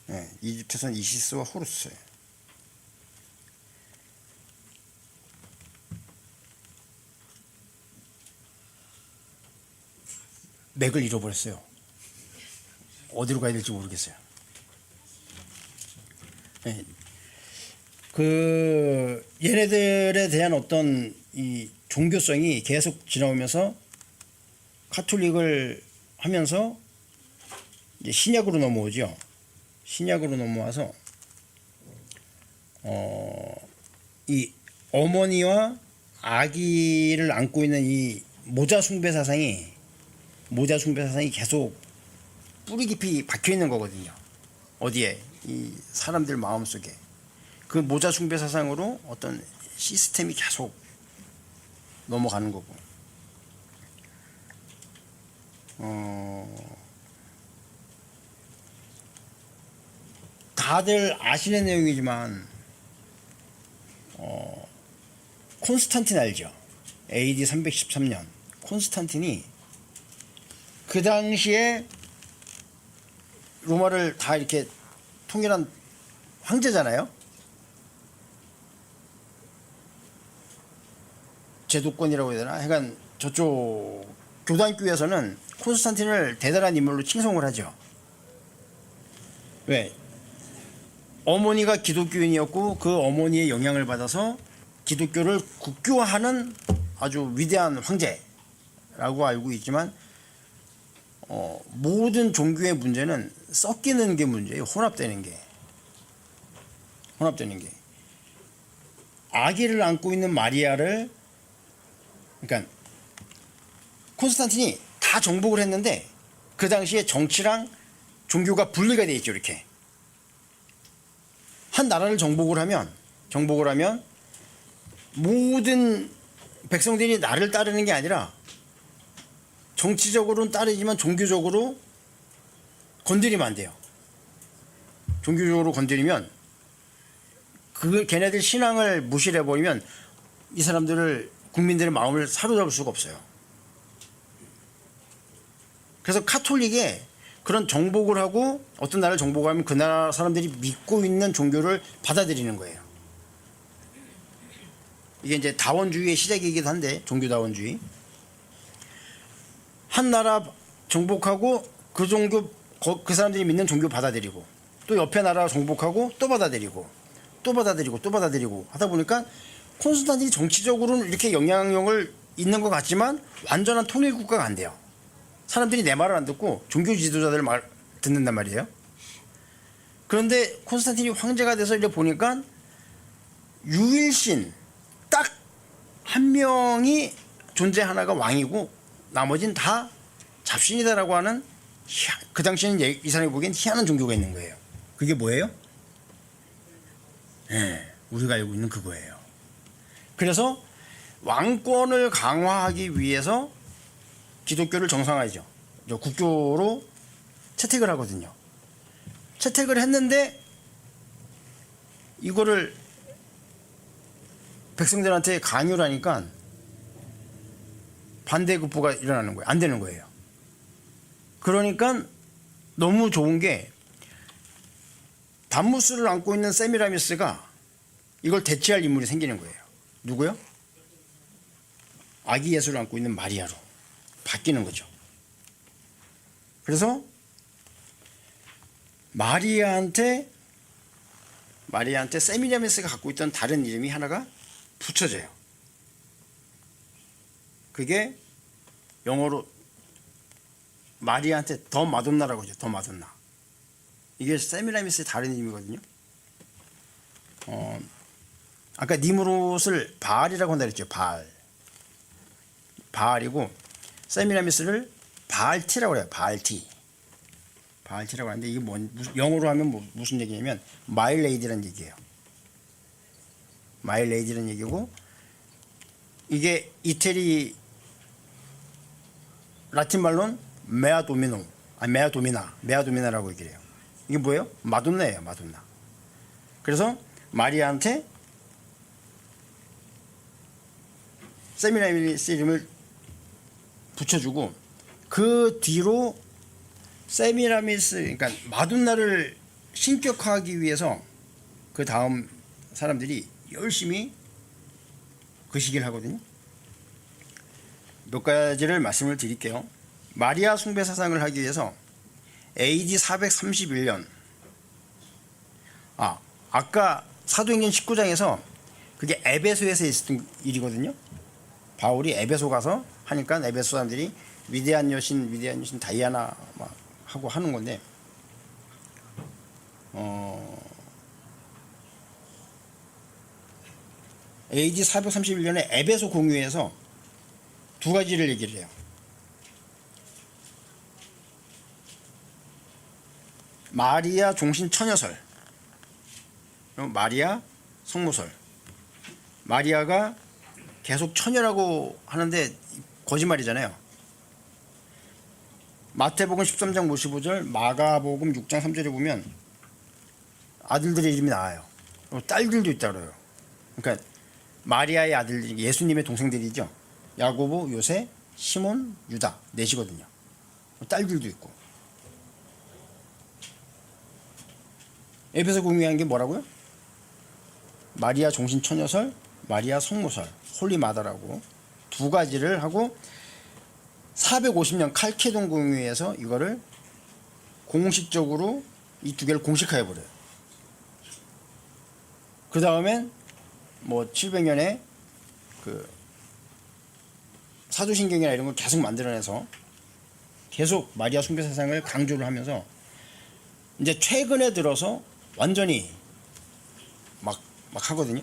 S3: 예, 이집트에서는 이시스와 호루스. 맥을 잃어버렸어요. 어디로 가야 될지 모르겠어요. 예, 그 얘네들에 대한 어떤 이 종교성이 계속 지나오면서 카톨릭을 하면서 이제 신약으로 넘어오죠. 신약으로 넘어와서 이 어머니와 아기를 안고 있는 이 모자 숭배 사상이 계속 뿌리 깊이 박혀 있는 거거든요. 어디에? 이 사람들 마음속에. 그 모자 숭배 사상으로 어떤 시스템이 계속 넘어가는 거고. 다들 아시는 내용이지만 콘스탄틴 알죠? AD 313년 콘스탄틴이 그 당시에 로마를 다 이렇게 통일한 황제잖아요. 제도권이라고 해야 되나? 하여간 저쪽 교단교에서는 콘스탄틴을 대단한 인물로 칭송을 하죠. 왜? 어머니가 기독교인이었고 그 어머니의 영향을 받아서 기독교를 국교화하는 아주 위대한 황제라고 알고 있지만 모든 종교의 문제는 섞이는 게 문제예요. 혼합되는 게. 아기를 안고 있는 마리아를, 그러니까 콘스탄틴이 다 정복을 했는데 그 당시에 정치랑 종교가 분리가 돼 있죠. 이렇게 한 나라를 정복을 하면 모든 백성들이 나를 따르는 게 아니라 정치적으로는 따르지만 종교적으로 건드리면 안 돼요. 종교적으로 건드리면 걔네들 신앙을 무시해 버리면 이 사람들을, 국민들의 마음을 사로잡을 수가 없어요. 그래서 카톨릭에 그런 정복을 하고 어떤 나라를 정복하면 그 나라 사람들이 믿고 있는 종교를 받아들이는 거예요. 이게 이제 다원주의의 시작이기도 한데, 종교다원주의. 한 나라 정복하고 그 종교, 그 사람들이 믿는 종교 받아들이고, 또 옆에 나라 정복하고 또 받아들이고 또 받아들이고 또 받아들이고 하다 보니까 콘스탄틴이 정치적으로는 이렇게 영향력을 있는 것 같지만 완전한 통일 국가가 안 돼요. 사람들이 내 말을 안 듣고 종교 지도자들 말 듣는단 말이에요. 그런데 콘스탄틴이 황제가 돼서 이제 보니까 유일신 딱 한 명이 존재 하나가 왕이고 나머지는 다 잡신이다라고 하는 그 당시에는 이 사람이 보기엔 희한한 종교가 있는 거예요. 그게 뭐예요? 우리가 알고 있는 그거예요. 그래서 왕권을 강화하기 위해서 기독교를 정상화하죠. 국교로 채택을 하거든요. 채택을 했는데 이거를 백성들한테 강요를 하니까 반대급부가 일어나는 거예요. 안 되는 거예요. 그러니까 너무 좋은 게 단무스를 안고 있는 세미라미스가 이걸 대체할 인물이 생기는 거예요. 누구요? 아기 예수를 안고 있는 마리아로 바뀌는 거죠. 그래서 마리아한테 세미라미스가 갖고 있던 다른 이름이 하나가 붙여져요. 그게 영어로 마리아한테 더 마돈나라고 하죠. 더 마돈나. 이게 세미라미스의 다른 이름이거든요. 아까 니무롯을 바알이라고 한다 그랬죠. 바알이고 세미라미스를 바알티라고 해요. 바알티라고 하는데 이게 영어로 하면 무슨 얘기냐면 마일레이디라는 얘기예요. 마일레이디라는 얘기고 이게 이태리 라틴 말로는 메아도미나라고 얘기해요. 이게 뭐예요? 마돈나예요. 마돈나. 그래서 마리아한테 세미라미스 이름을 붙여주고 그 뒤로 세미라미스 그러니까 마돈나를 신격화하기 위해서 그 다음 사람들이 열심히 그 시기를 하거든요. 몇 가지를 말씀을 드릴게요. 마리아 숭배 사상을 하기 위해서 AD 431년 아까 사도행전 19장에서 그게 에베소에서 있었던 일이거든요. 바울이 에베소 가서 하니까 에베소 사람들이 위대한 여신 다이아나 막 하고 하는 건데 AD 431년에 에베소 공유에서 두 가지를 얘기를 해요. 마리아 종신 처녀설, 마리아 성모설. 마리아가 계속 처녀라고 하는데 거짓말이잖아요. 마태복음 13장 55절, 마가복음 6장 3절에 보면 아들들의 이름이 나와요. 딸들도 있다 그래요. 그러니까 마리아의 아들들이 예수님의 동생들이죠. 야고보, 요세, 시몬, 유다 넷이거든요. 딸들도 있고. 에베소 공유한 게 뭐라고요? 마리아 종신 처녀설, 마리아 성모설, 홀리마다라고 두 가지를 하고 450년 칼케돈 공유에서 이거를 공식적으로 이 두 개를 공식화해 버려요. 그 다음엔 뭐 700년에 그 사도신경이나 이런 걸 계속 만들어내서 계속 마리아 숭배 사상을 강조를 하면서 이제 최근에 들어서 완전히 막 하거든요.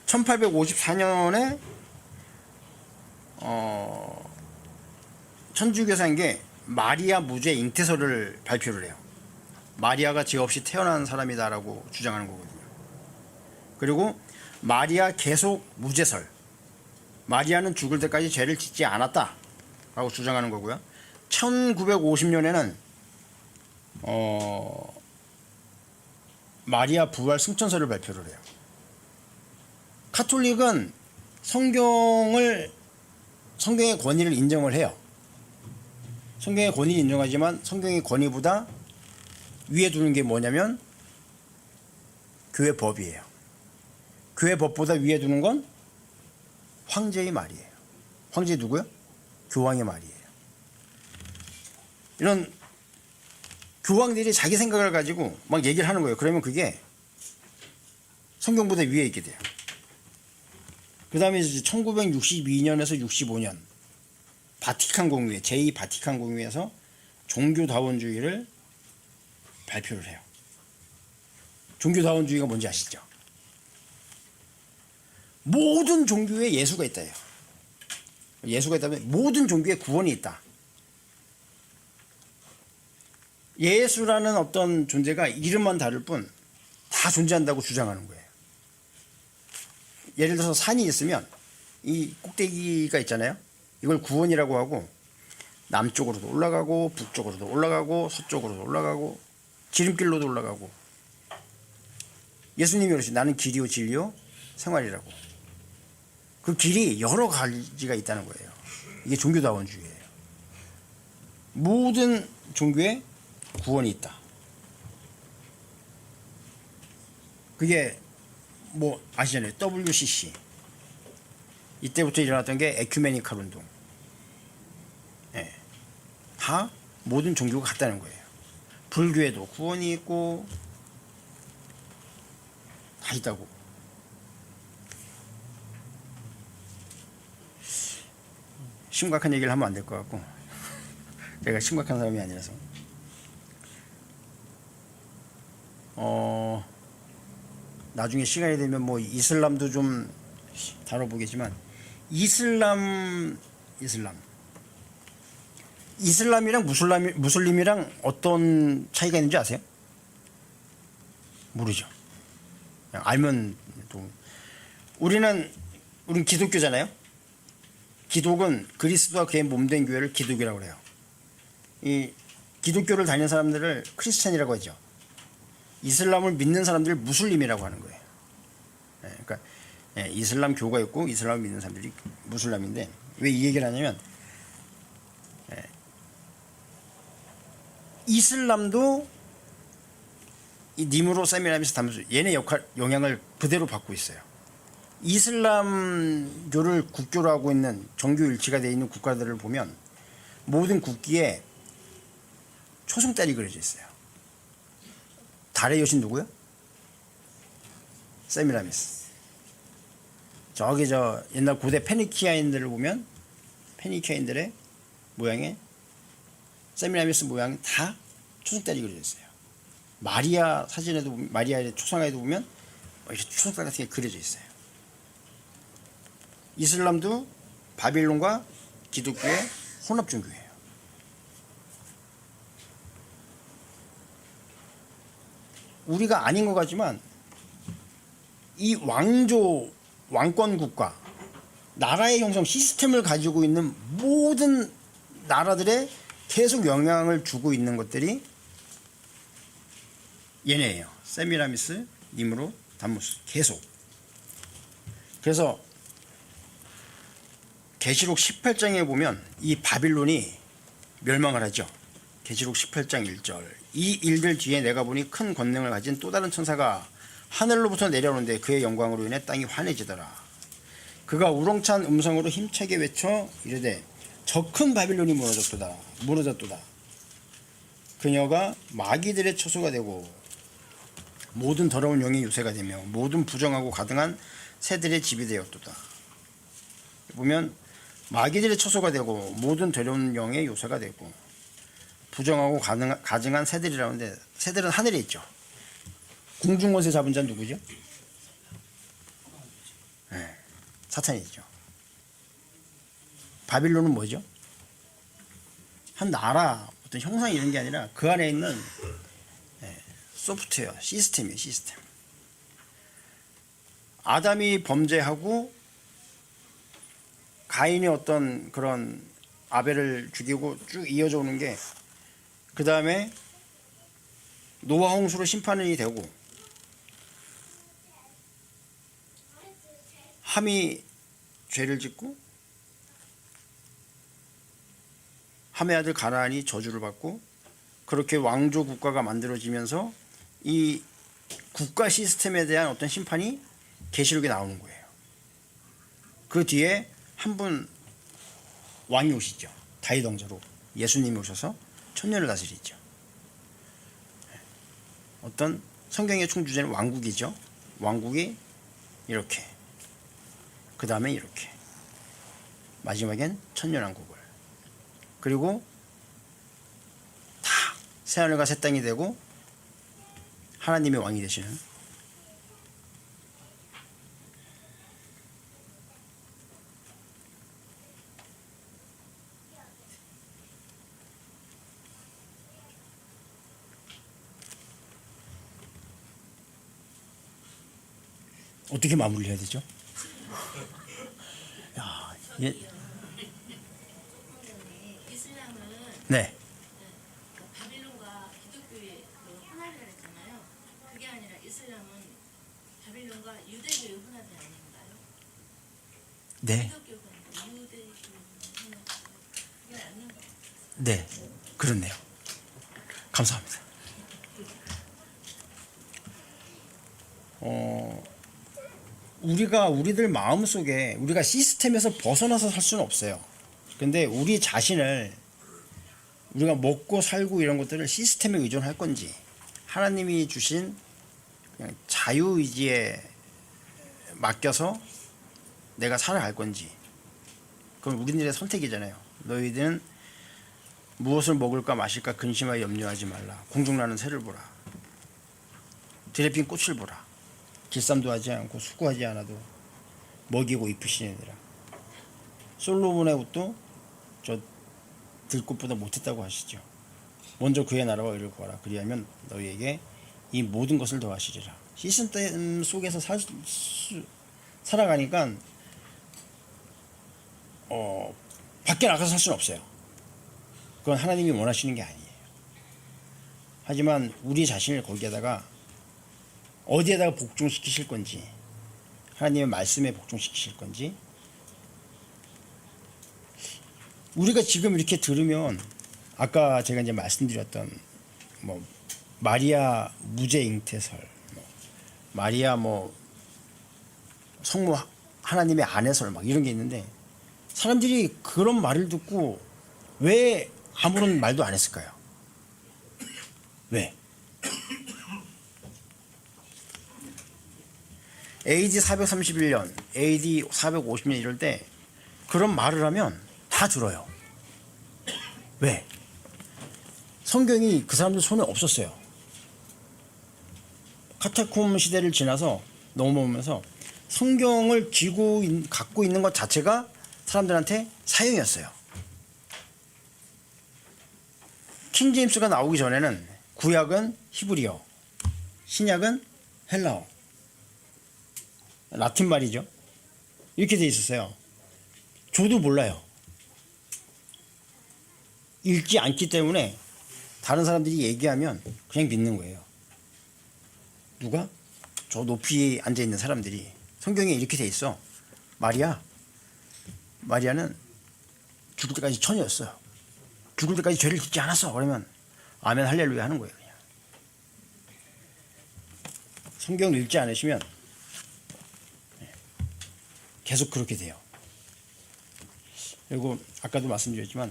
S3: 1854년에 천주교사인 게 마리아 무죄 잉태설을 발표를 해요. 마리아가 죄 없이 태어난 사람이다라고 주장하는 거거든요. 그리고 마리아 계속 무죄설, 마리아는 죽을 때까지 죄를 짓지 않았다라고 주장하는 거고요. 1950년에는 마리아 부활 승천설을 발표를 해요. 카톨릭은 성경의 권위를 인정을 해요. 성경의 권위를 인정하지만 성경의 권위보다 위에 두는 게 뭐냐면 교회 법이에요. 교회 법보다 위에 두는 건 황제의 말이에요. 황제 누구요? 교황의 말이에요. 이런 교황들이 자기 생각을 가지고 막 얘기를 하는 거예요. 그러면 그게 성경보다 위에 있게 돼요. 그 다음에 1962년에서 65년 바티칸 공의회, 제2 바티칸 공의회에서 종교다원주의를 발표를 해요. 종교다원주의가 뭔지 아시죠? 모든 종교에 예수가 있다요. 예수가 있다면 모든 종교에 구원이 있다. 예수라는 어떤 존재가 이름만 다를 뿐 다 존재한다고 주장하는 거예요. 예를 들어서 산이 있으면 이 꼭대기가 있잖아요. 이걸 구원이라고 하고 남쪽으로도 올라가고 북쪽으로도 올라가고 서쪽으로도 올라가고 지름길로도 올라가고 예수님이 그러시 나는 길이요 진리요 생활이라고. 그 길이 여러 가지가 있다는 거예요. 이게 종교다원주의예요. 모든 종교에 구원이 있다. 그게 뭐 아시잖아요. WCC 이때부터 일어났던 게 에큐메니칼 운동. 예. 다 모든 종교가 같다는 거예요. 불교에도 구원이 있고 다 있다고. 심각한 얘기를 하면 안 될 것 같고 내가 심각한 사람이 아니라서 나중에 시간이 되면 뭐 이슬람도 좀 다뤄보겠지만 이슬람이랑 무슬림이랑 어떤 차이가 있는지 아세요? 모르죠. 그냥 알면 또 우리는 기독교잖아요. 기독은 그리스도와 그의 몸된 교회를 기독이라고 그래요. 이 기독교를 다니는 사람들을 크리스찬이라고 하죠. 이슬람을 믿는 사람들을 무슬림이라고 하는 거예요. 그러니까 이슬람 교가 있고 이슬람을 믿는 사람들이 무슬림인데 왜 이 얘기를 하냐면 이슬람도 이 니무로 세미라미스 다면서 얘네 영향을 그대로 받고 있어요. 이슬람교를 국교로 하고 있는 정교 일치가 되어 있는 국가들을 보면 모든 국기에 초승달이 그려져 있어요. 달의 여신 누구요? 세미라미스. 저기 옛날 고대 페니키아인들을 보면 페니키아인들의 모양에 세미라미스 모양이 다 초승달이 그려져 있어요. 마리아 사진에도 마리아의 초상화에도 보면 이렇게 초승달 같은 게 그려져 있어요. 이슬람도 바빌론과 기독교의 혼합 종교예요. 우리가 아닌 것 같지만 이 왕권 국가, 나라의 형성 시스템을 가지고 있는 모든 나라들에 계속 영향을 주고 있는 것들이 얘네예요. 세미라미스, 니무로, 담무스 계속. 그래서 계시록 18장에 보면 이 바빌론이 멸망을 하죠. 계시록 18장 1절. 이 일들 뒤에 내가 보니 큰 권능을 가진 또 다른 천사가 하늘로부터 내려오는데 그의 영광으로 인해 땅이 환해지더라. 그가 우렁찬 음성으로 힘차게 외쳐 이르되 저 큰 바빌론이 무너졌도다. 그녀가 마귀들의 처소가 되고 모든 더러운 영의 유세가 되며 모든 부정하고 가증한 새들의 집이 되었도다. 보면 마귀들의 처소가 되고 모든 더러운 영의 요새가 되고 부정하고 가증한 새들이라는데 새들은 하늘에 있죠. 궁중권세 잡은 자는 누구죠? 네, 사탄이죠. 바빌론은 뭐죠? 한 나라 어떤 형상이 이런 게 아니라 그 안에 있는 소프트웨어 시스템이에요. 시스템. 아담이 범죄하고 가인이 어떤 그런 아벨을 죽이고 쭉 이어져 오는 게 그 다음에 노아 홍수로 심판이 되고 함이 죄를 짓고 함의 아들 가나안이 저주를 받고 그렇게 왕조 국가가 만들어지면서 이 국가 시스템에 대한 어떤 심판이 계시록에 나오는 거예요. 그 뒤에 한 분 왕이 오시죠. 다윗 왕자로 예수님이 오셔서 천년을 다스리죠. 어떤 성경의 총 주제는 왕국이죠. 왕국이 이렇게, 그 다음에 이렇게, 마지막엔 천년왕국을, 그리고 다 새하늘과 새 땅이 되고 하나님의 왕이 되시는, 어떻게 마무리해야 되죠? 야, 예.
S2: 이슬람은
S3: 네.
S2: 바빌론과 기독교의 혼합이라 했잖아요. 그게 아니라 이슬람은 바빌론과 유대교의 혼합이 아닌가요?
S3: 네.
S2: 기독교가 아니고 유대교의 혼합. 그게 아닌 것 같아요.
S3: 네. 그렇네요. 감사합니다. 우리들 마음속에 우리가 시스템에서 벗어나서 살 수는 없어요. 근데 우리 자신을 우리가 먹고 살고 이런 것들을 시스템에 의존할 건지 하나님이 주신 그냥 자유의지에 맡겨서 내가 살아갈 건지, 그건 우리들의 선택이잖아요. 너희들은 무엇을 먹을까 마실까 근심하여 염려하지 말라. 공중나는 새를 보라. 들에 핀 꽃을 보라. 길쌈도 하지 않고 수고하지 않아도 먹이고 입히시느니라. 솔로몬의 옷도 저 들꽃보다 못했다고 하시죠. 먼저 그의 나라와 의를 구하라. 그리하면 너희에게 이 모든 것을 더하시리라. 시스템 속에서 살아가니까 밖에 나가서 살 수는 없어요. 그건 하나님이 원하시는 게 아니에요. 하지만 우리 자신을 거기에다가 어디에다가 복종시키실 건지, 하나님의 말씀에 복종시키실 건지, 우리가 지금 이렇게 들으면 아까 제가 이제 말씀드렸던 뭐 마리아 무죄 잉태설, 마리아 성모 하나님의 아내설 막 이런 게 있는데, 사람들이 그런 말을 듣고 왜 아무런 말도 안 했을까요? 왜? AD 431년, AD 450년 이럴 때 그런 말을 하면 다 들어요. 왜? 성경이 그 사람들 손에 없었어요. 카타콤 시대를 지나서 넘어오면서 성경을 갖고 있는 것 자체가 사람들한테 사형이었어요. 킹 제임스가 나오기 전에는 구약은 히브리어, 신약은 헬라어, 라틴 말이죠. 이렇게 돼 있었어요. 저도 몰라요. 읽지 않기 때문에 다른 사람들이 얘기하면 그냥 믿는 거예요. 누가? 저 높이 앉아 있는 사람들이 성경에 이렇게 돼 있어. 마리아는 죽을 때까지 처녀였어요. 죽을 때까지 죄를 짓지 않았어. 그러면 아멘 할렐루야 하는 거예요. 그냥. 성경을 읽지 않으시면 계속 그렇게 돼요. 그리고 아까도 말씀드렸지만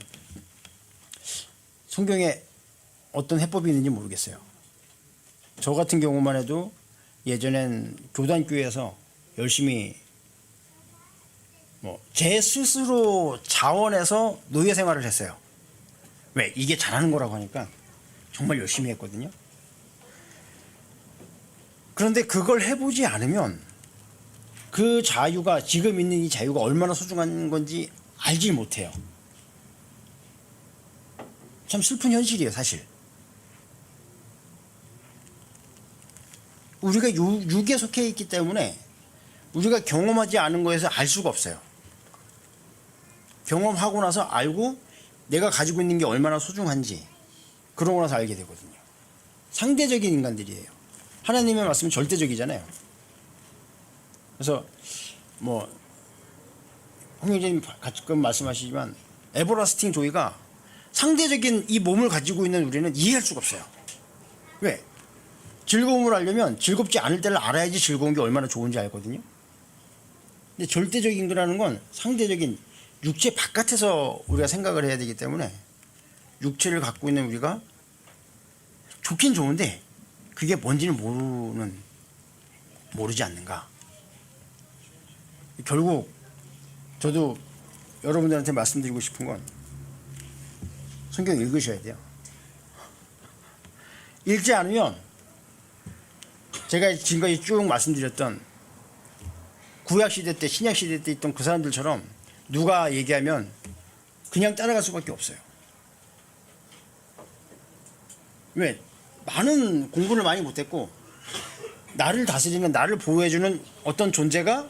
S3: 성경에 어떤 해법이 있는지 모르겠어요. 저 같은 경우만 해도 예전엔 교단교회에서 열심히 제 스스로 자원해서 노예 생활을 했어요. 왜? 이게 잘하는 거라고 하니까 정말 열심히 했거든요. 그런데 그걸 해보지 않으면 그 자유가, 지금 있는 이 자유가 얼마나 소중한 건지 알지 못해요. 참 슬픈 현실이에요, 사실. 우리가 육에 속해 있기 때문에 우리가 경험하지 않은 거에서 알 수가 없어요. 경험하고 나서 알고 내가 가지고 있는 게 얼마나 소중한지 그러고 나서 알게 되거든요. 상대적인 인간들이에요. 하나님의 말씀은 절대적이잖아요. 그래서 홍영재님 가끔 말씀하시지만 에버라스팅 조이가 상대적인 이 몸을 가지고 있는 우리는 이해할 수가 없어요. 왜? 즐거움을 알려면 즐겁지 않을 때를 알아야지 즐거운 게 얼마나 좋은지 알거든요. 근데 절대적인 거라는 건 상대적인 육체 바깥에서 우리가 생각을 해야 되기 때문에 육체를 갖고 있는 우리가 좋긴 좋은데 그게 뭔지는 모르지 않는가. 결국 저도 여러분들한테 말씀드리고 싶은 건 성경 읽으셔야 돼요. 읽지 않으면 제가 지금까지 쭉 말씀드렸던 구약 시대 때 신약 시대 때 있던 그 사람들처럼 누가 얘기하면 그냥 따라갈 수밖에 없어요. 왜? 나는 공부를 많이 못했고 나를 다스리는, 나를 보호해주는 어떤 존재가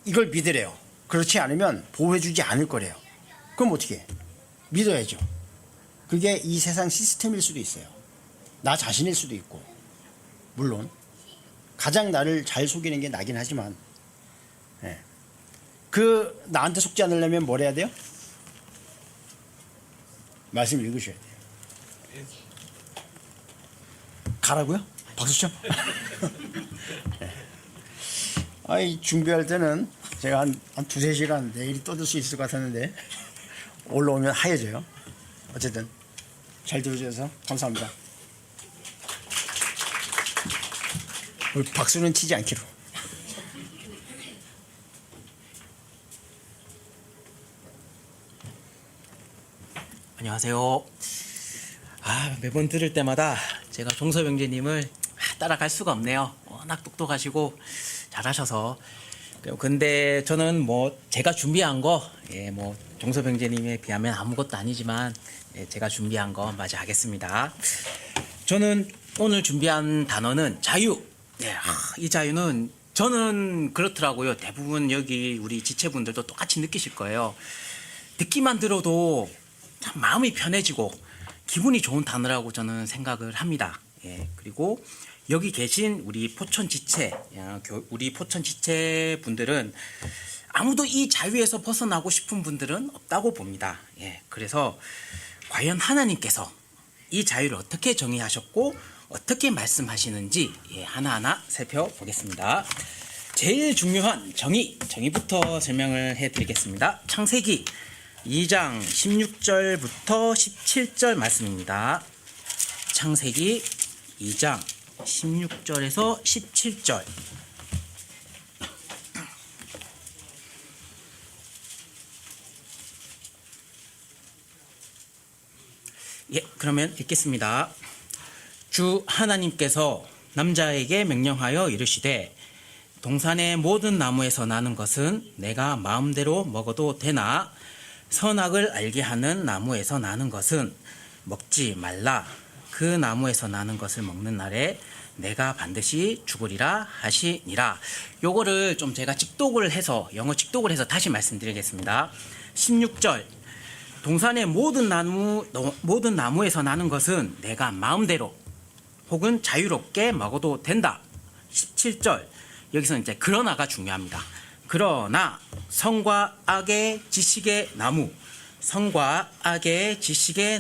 S3: 이걸 믿으래요. 그렇지 않으면 보호해주지 않을 거래요. 그럼 어떻게 해? 믿어야죠. 그게 이 세상 시스템일 수도 있어요. 나 자신일 수도 있고, 물론 가장 나를 잘 속이는 게 나긴 하지만, 예. 그 나한테 속지 않으려면 뭘 해야 돼요? 말씀 읽으셔야 돼요. 가라고요? 박수 쳐. 예. 아이 준비할 때는 제가 한 두세 시간 내일 떠들 수 있을 것 같았는데 올라오면 하얘져요. 어쨌든 잘 들어주셔서 감사합니다. 박수는 치지 않기로.
S4: 안녕하세요. 매번 들을 때마다 제가 종서병제님을 따라갈 수가 없네요. 워낙 똑똑하시고 잘하셔서. 근데 저는 뭐 제가 준비한 거, 뭐 종서병제님에 비하면 아무것도 아니지만 제가 준비한 거 마저 하겠습니다. 저는 오늘 준비한 단어는 자유. 이 자유는 저는 그렇더라고요. 대부분 여기 우리 지체분들도 똑같이 느끼실 거예요. 듣기만 들어도 참 마음이 편해지고 기분이 좋은 단어라고 저는 생각을 합니다. 그리고 여기 계신 우리 포천 지체 분들은 아무도 이 자유에서 벗어나고 싶은 분들은 없다고 봅니다. 그래서 과연 하나님께서 이 자유를 어떻게 정의하셨고 어떻게 말씀하시는지 하나하나 살펴보겠습니다. 제일 중요한 정의부터 설명을 해드리겠습니다. 창세기 2장 16절부터 17절 말씀입니다. 창세기 2장 16절에서 17절. 그러면 읽겠습니다. 주 하나님께서 남자에게 명령하여 이르시되 동산의 모든 나무에서 나는 것은 내가 마음대로 먹어도 되나 선악을 알게 하는 나무에서 나는 것은 먹지 말라. 그 나무에서 나는 것을 먹는 날에 내가 반드시 죽으리라 하시니라. 요거를 좀 제가 영어 직독을 해서 다시 말씀드리겠습니다. 16절. 동산의 모든 나무에서 나는 것은 내가 마음대로 혹은 자유롭게 먹어도 된다. 17절. 여기서 이제 그러나가 중요합니다. 그러나 선과 악의 지식의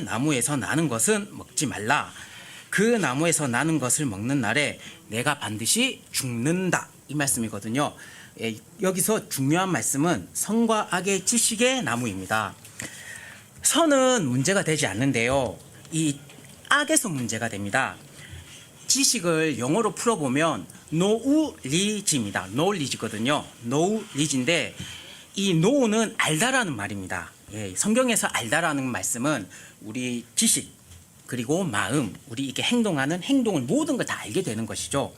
S4: 나무에서 나는 것은 먹지 말라. 그 나무에서 나는 것을 먹는 날에 내가 반드시 죽는다. 이 말씀이거든요. 여기서 중요한 말씀은 선과 악의 지식의 나무입니다. 선은 문제가 되지 않는데요. 이 악에서 문제가 됩니다. 지식을 영어로 풀어보면 knowledge입니다. knowledge거든요. knowledge인데 이 know는 알다라는 말입니다. 성경에서 알다라는 말씀은 우리 지식 그리고 마음, 우리 이렇게 행동하는 행동을 모든 걸 다 알게 되는 것이죠.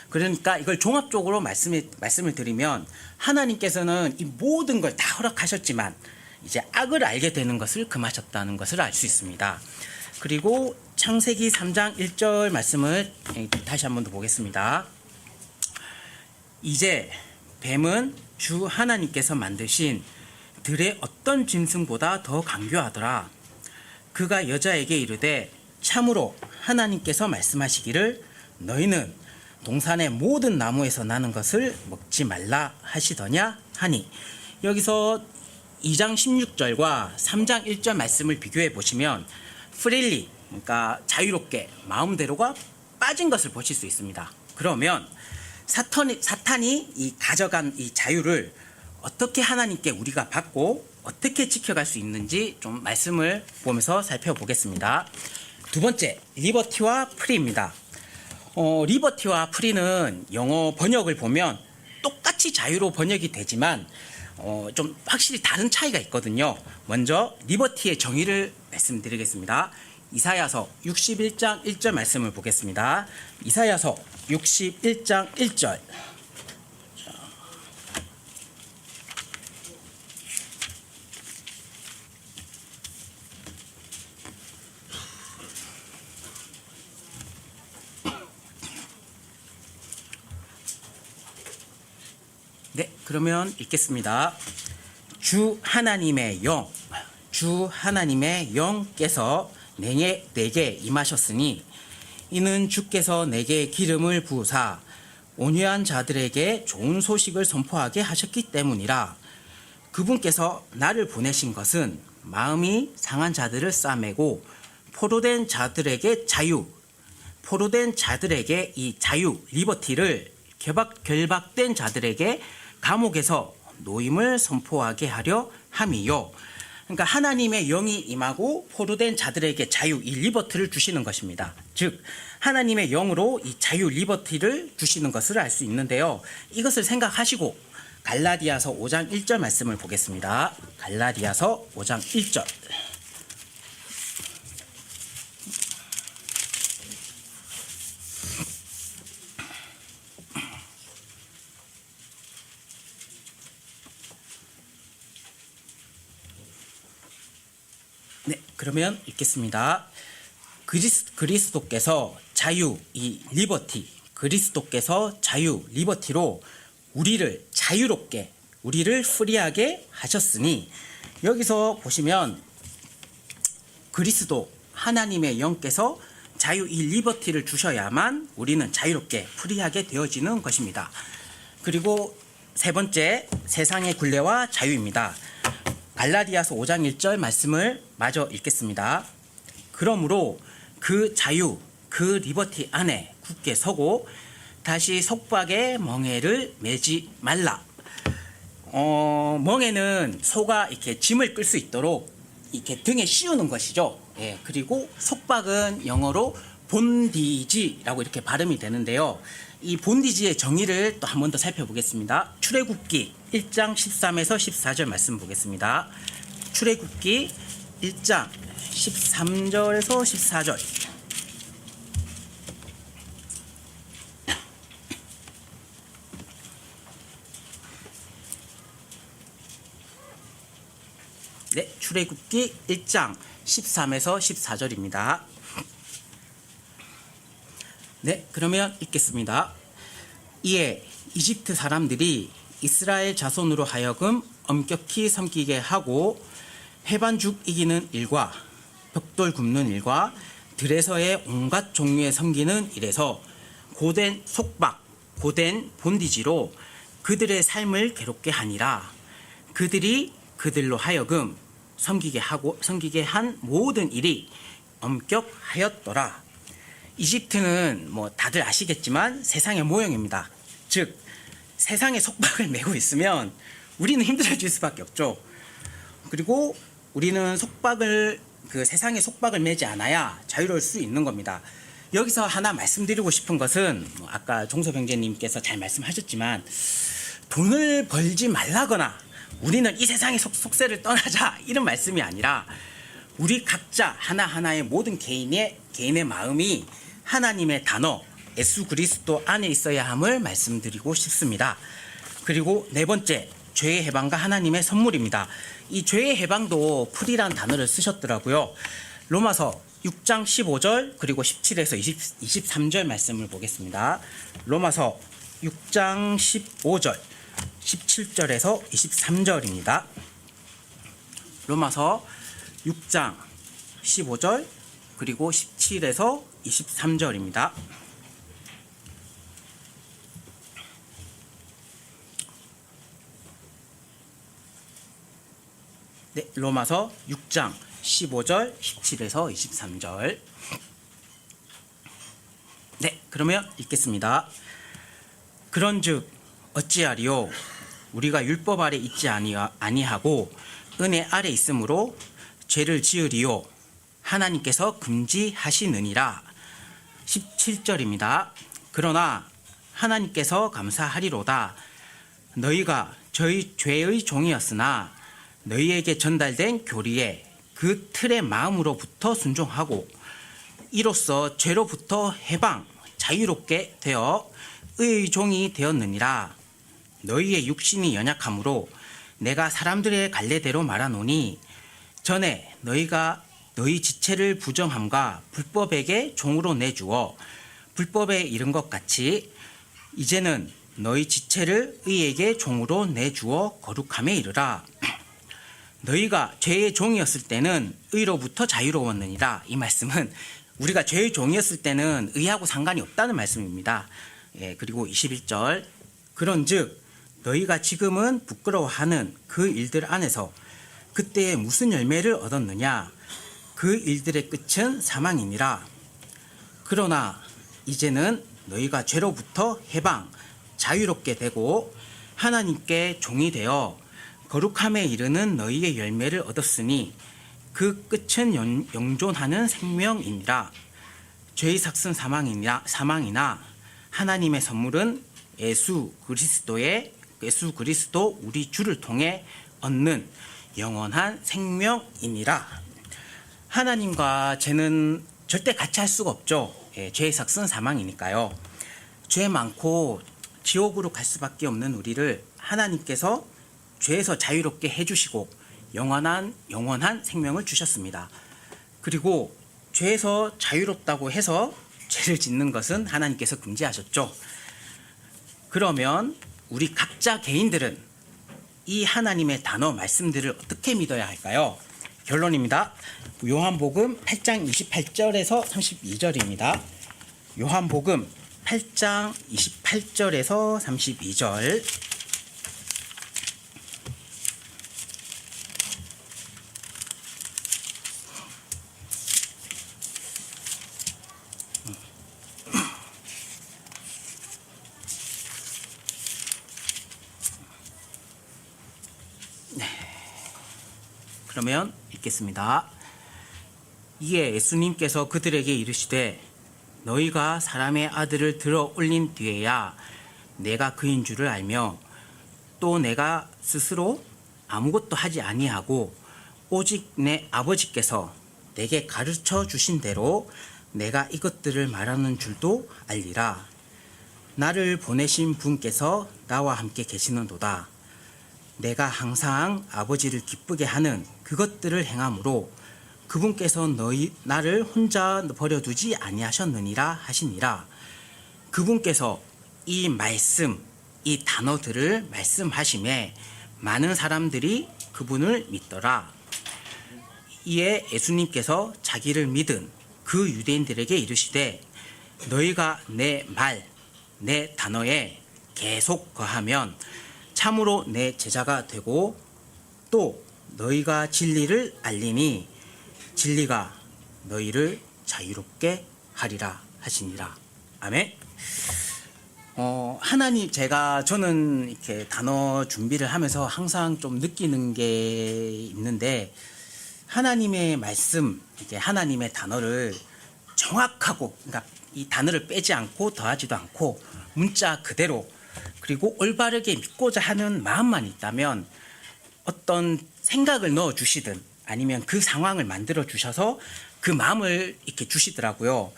S4: 그러니까 이걸 종합적으로 말씀을 드리면 하나님께서는 이 모든 걸 다 허락하셨지만 이제 악을 알게 되는 것을 금하셨다는 것을 알 수 있습니다. 그리고 창세기 3장 1절 말씀을 다시 한번 더 보겠습니다. 이제 뱀은 주 하나님께서 만드신 들의 어떤 짐승보다 더 강교하더라. 그가 여자에게 이르되 참으로 하나님께서 말씀하시기를 너희는 동산의 모든 나무에서 나는 것을 먹지 말라 하시더냐 하니. 여기서 2장 16절과 3장 1절 말씀을 비교해 보시면 freely, 그러니까 자유롭게 마음대로가 빠진 것을 보실 수 있습니다. 그러면 사탄이 이 가져간 이 자유를 어떻게 하나님께 우리가 받고 어떻게 지켜갈 수 있는지 좀 말씀을 보면서 살펴보겠습니다. 두 번째, 리버티와 프리입니다. 리버티와 프리는 영어 번역을 보면 똑같이 자유로 번역이 되지만 좀 확실히 다른 차이가 있거든요. 먼저 리버티의 정의를 말씀드리겠습니다. 이사야서 61장 1절 말씀을 보겠습니다. 이사야서 61장 1절. 네, 그러면 읽겠습니다. 주 하나님의 영께서 내게 임하셨으니 이는 주께서 내게 기름을 부으사 온유한 자들에게 좋은 소식을 선포하게 하셨기 때문이라. 그분께서 나를 보내신 것은 마음이 상한 자들을 싸매고 포로된 자들에게 이 자유 리버티를 결박된 자들에게 감옥에서 노임을 선포하게 하려 함이요. 그러니까 하나님의 영이 임하고 포로된 자들에게 자유, 이 리버티를 주시는 것입니다. 즉 하나님의 영으로 이 자유 리버티를 주시는 것을 알 수 있는데요. 이것을 생각하시고 갈라디아서 5장 1절 말씀을 보겠습니다. 갈라디아서 5장 1절. 네, 그러면 읽겠습니다. 그리스도께서 자유, 이 리버티, 그리스도께서 자유, 리버티로 우리를 자유롭게, 우리를 프리하게 하셨으니, 여기서 보시면 그리스도, 하나님의 영께서 자유, 이 리버티를 주셔야만 우리는 자유롭게, 프리하게 되어지는 것입니다. 그리고 세 번째, 세상의 굴레와 자유입니다. 갈라디아서 5장 1절 말씀을 마저 읽겠습니다. 그러므로 그 자유, 그 리버티 안에 굳게 서고 다시 속박의 멍에를 매지 말라. 멍에는 소가 이렇게 짐을 끌 수 있도록 이렇게 등에 씌우는 것이죠. 예, 그리고 속박은 영어로 본디지라고 이렇게 발음이 되는데요. 이 본디지의 정의를 또 한 번 더 살펴보겠습니다. 출애굽기 1장 13에서 14절 말씀 보겠습니다. 출애굽기 1장 13절에서 14절. 네, 출애굽기 1장 13에서 14절입니다. 네, 그러면 읽겠습니다. 이에 이집트 사람들이 이스라엘 자손으로 하여금 엄격히 섬기게 하고 해반죽 이기는 일과 벽돌 굽는 일과 들에서의 온갖 종류의 섬기는 일에서 고된 속박, 고된 본디지로 그들의 삶을 괴롭게 하니라. 그들이 그들로 하여금 섬기게 한 모든 일이 엄격하였더라. 이집트는 뭐 다들 아시겠지만 세상의 모형입니다. 즉 세상의 속박을 메고 있으면 우리는 힘들어질 수밖에 없죠. 그리고 우리는 세상의 속박을 메지 않아야 자유로울 수 있는 겁니다. 여기서 하나 말씀드리고 싶은 것은 아까 종섭형제님께서 잘 말씀하셨지만 돈을 벌지 말라거나 우리는 이 세상의 속세를 떠나자 이런 말씀이 아니라 우리 각자 하나하나의 모든 개인의 마음이 하나님의 단어 예수 그리스도 안에 있어야 함을 말씀드리고 싶습니다. 그리고 네 번째, 죄의 해방과 하나님의 선물입니다. 이 죄의 해방도 풀이라는 단어를 쓰셨더라고요. 로마서 6장 15절 그리고 17에서 23절 말씀을 보겠습니다. 로마서 6장 15절 17절에서 23절입니다. 로마서 6장 15절 그리고 17에서 23절입니다. 네, 로마서 6장 15절 17에서 23절. 네, 그러면 읽겠습니다. 그런즉 어찌하리요? 우리가 율법 아래 있지 아니하고 은혜 아래 있으므로 죄를 지으리요? 하나님께서 금지하시느니라. 17절입니다. 그러나 하나님께서 감사하리로다. 너희가 저희 죄의 종이었으나 너희에게 전달된 교리에 그 틀의 마음으로부터 순종하고 이로써 죄로부터 해방 자유롭게 되어 의의 종이 되었느니라. 너희의 육신이 연약함으로 내가 사람들의 갈래대로 말하노니 전에 너희가 너희 지체를 부정함과 불법에게 종으로 내주어 불법에 이른 것 같이 이제는 너희 지체를 의에게 종으로 내주어 거룩함에 이르라. 너희가 죄의 종이었을 때는 의로부터 자유로웠느니라. 이 말씀은 우리가 죄의 종이었을 때는 의하고 상관이 없다는 말씀입니다. 그리고 21절 그런즉 너희가 지금은 부끄러워하는 그 일들 안에서 그때에 무슨 열매를 얻었느냐. 그 일들의 끝은 사망이니라. 그러나 이제는 너희가 죄로부터 해방 자유롭게 되고 하나님께 종이 되어 거룩함에 이르는 너희의 열매를 얻었으니 그 끝은 영존하는 생명이니라. 죄의 삭은 사망이나 하나님의 선물은 예수 그리스도 우리 주를 통해 얻는 영원한 생명이니라. 하나님과 죄는 절대 같이 할 수가 없죠. 죄의 삭은 사망이니까요. 죄 많고 지옥으로 갈 수밖에 없는 우리를 하나님께서 죄에서 자유롭게 해주시고 영원한 생명을 주셨습니다. 그리고 죄에서 자유롭다고 해서 죄를 짓는 것은 하나님께서 금지하셨죠. 그러면 우리 각자 개인들은 이 하나님의 단어 말씀들을 어떻게 믿어야 할까요? 결론입니다. 요한복음 8장 28절에서 32절입니다. 요한복음 8장 28절에서 32절. 그러면 읽겠습니다. 이에 예수님께서 그들에게 이르시되 너희가 사람의 아들을 들어 올린 뒤에야 내가 그인 줄을 알며 또 내가 스스로 아무것도 하지 아니하고 오직 내 아버지께서 내게 가르쳐 주신 대로 내가 이것들을 말하는 줄도 알리라. 나를 보내신 분께서 나와 함께 계시는도다. 내가 항상 아버지를 기쁘게 하는 그것들을 행함으로 그분께서 나를 혼자 버려두지 아니하셨느니라 하시니라. 그분께서 이 말씀, 이 단어들을 말씀하심에 많은 사람들이 그분을 믿더라. 이에 예수님께서 자기를 믿은 그 유대인들에게 이르시되 너희가 내 말, 내 단어에 계속 거하면 참으로 내 제자가 되고 또 너희가 진리를 알리니 진리가 너희를 자유롭게 하리라 하시니라. 아멘. 하나님, 저는 이렇게 단어 준비를 하면서 항상 좀 느끼는 게 있는데, 하나님의 말씀, 이렇게 하나님의 단어를 정확하고, 그러니까 이 단어를 빼지 않고 더하지도 않고 문자 그대로, 그리고 올바르게 믿고자 하는 마음만 있다면 어떤 생각을 넣어 주시든 아니면 그 상황을 만들어 주셔서 그 마음을 이렇게 주시더라고요.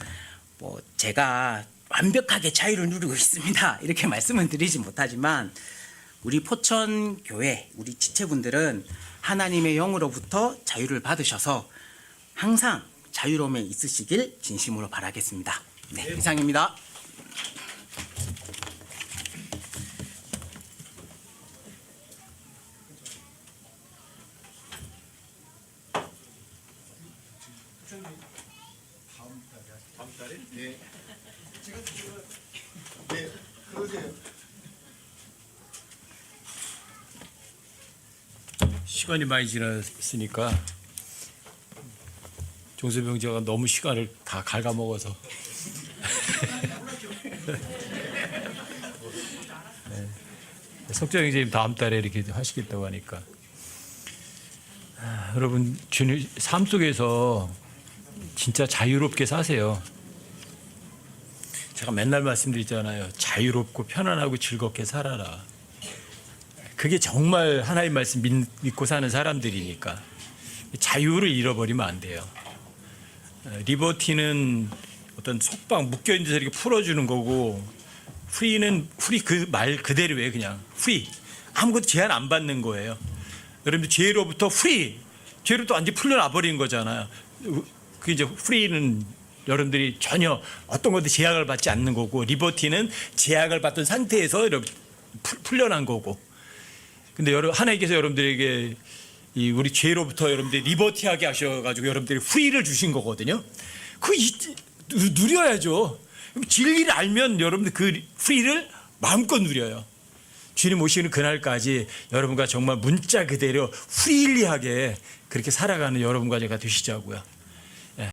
S4: 제가 완벽하게 자유를 누리고 있습니다, 이렇게 말씀은 드리지 못하지만 우리 포천교회, 우리 지체분들은 하나님의 영으로부터 자유를 받으셔서 항상 자유로움에 있으시길 진심으로 바라겠습니다. 네, 이상입니다.
S1: 시간이 많이 지났으니까 종소병제가 너무 시간을 다 갉아먹어서 석정 형제님 다음 달에 이렇게 하시겠다고 하니까 여러분 주님 삶 속에서 진짜 자유롭게 사세요. 제가 맨날 말씀드리잖아요. 자유롭고 편안하고 즐겁게 살아라. 그게 정말 하나님 말씀 믿고 사는 사람들이니까 자유를 잃어버리면 안 돼요. 리버티는 어떤 속박 묶여있는 데서 이렇게 풀어주는 거고, 프리는 프리 그 말 그대로예요. 그냥 프리, 아무것도 제한 안 받는 거예요. 여러분들 죄로부터 프리, 죄로부터 완전히 풀려나 버린 거잖아요. 그 이제 프리는 여러분들이 전혀 어떤 것도 제약을 받지 않는 거고, 리버티는 제약을 받던 상태에서 풀려난 거고. 근데 하나님께서 여러분들에게 이 우리 죄로부터 여러분들이 리버티하게 하셔가지고 여러분들이 프리를 주신 거거든요. 그거 누려야죠. 진리를 알면 여러분들 그 프리를 마음껏 누려요. 주님 오시는 그날까지 여러분과 정말 문자 그대로 프리리하게 그렇게 살아가는 여러분과 제가 되시자고요.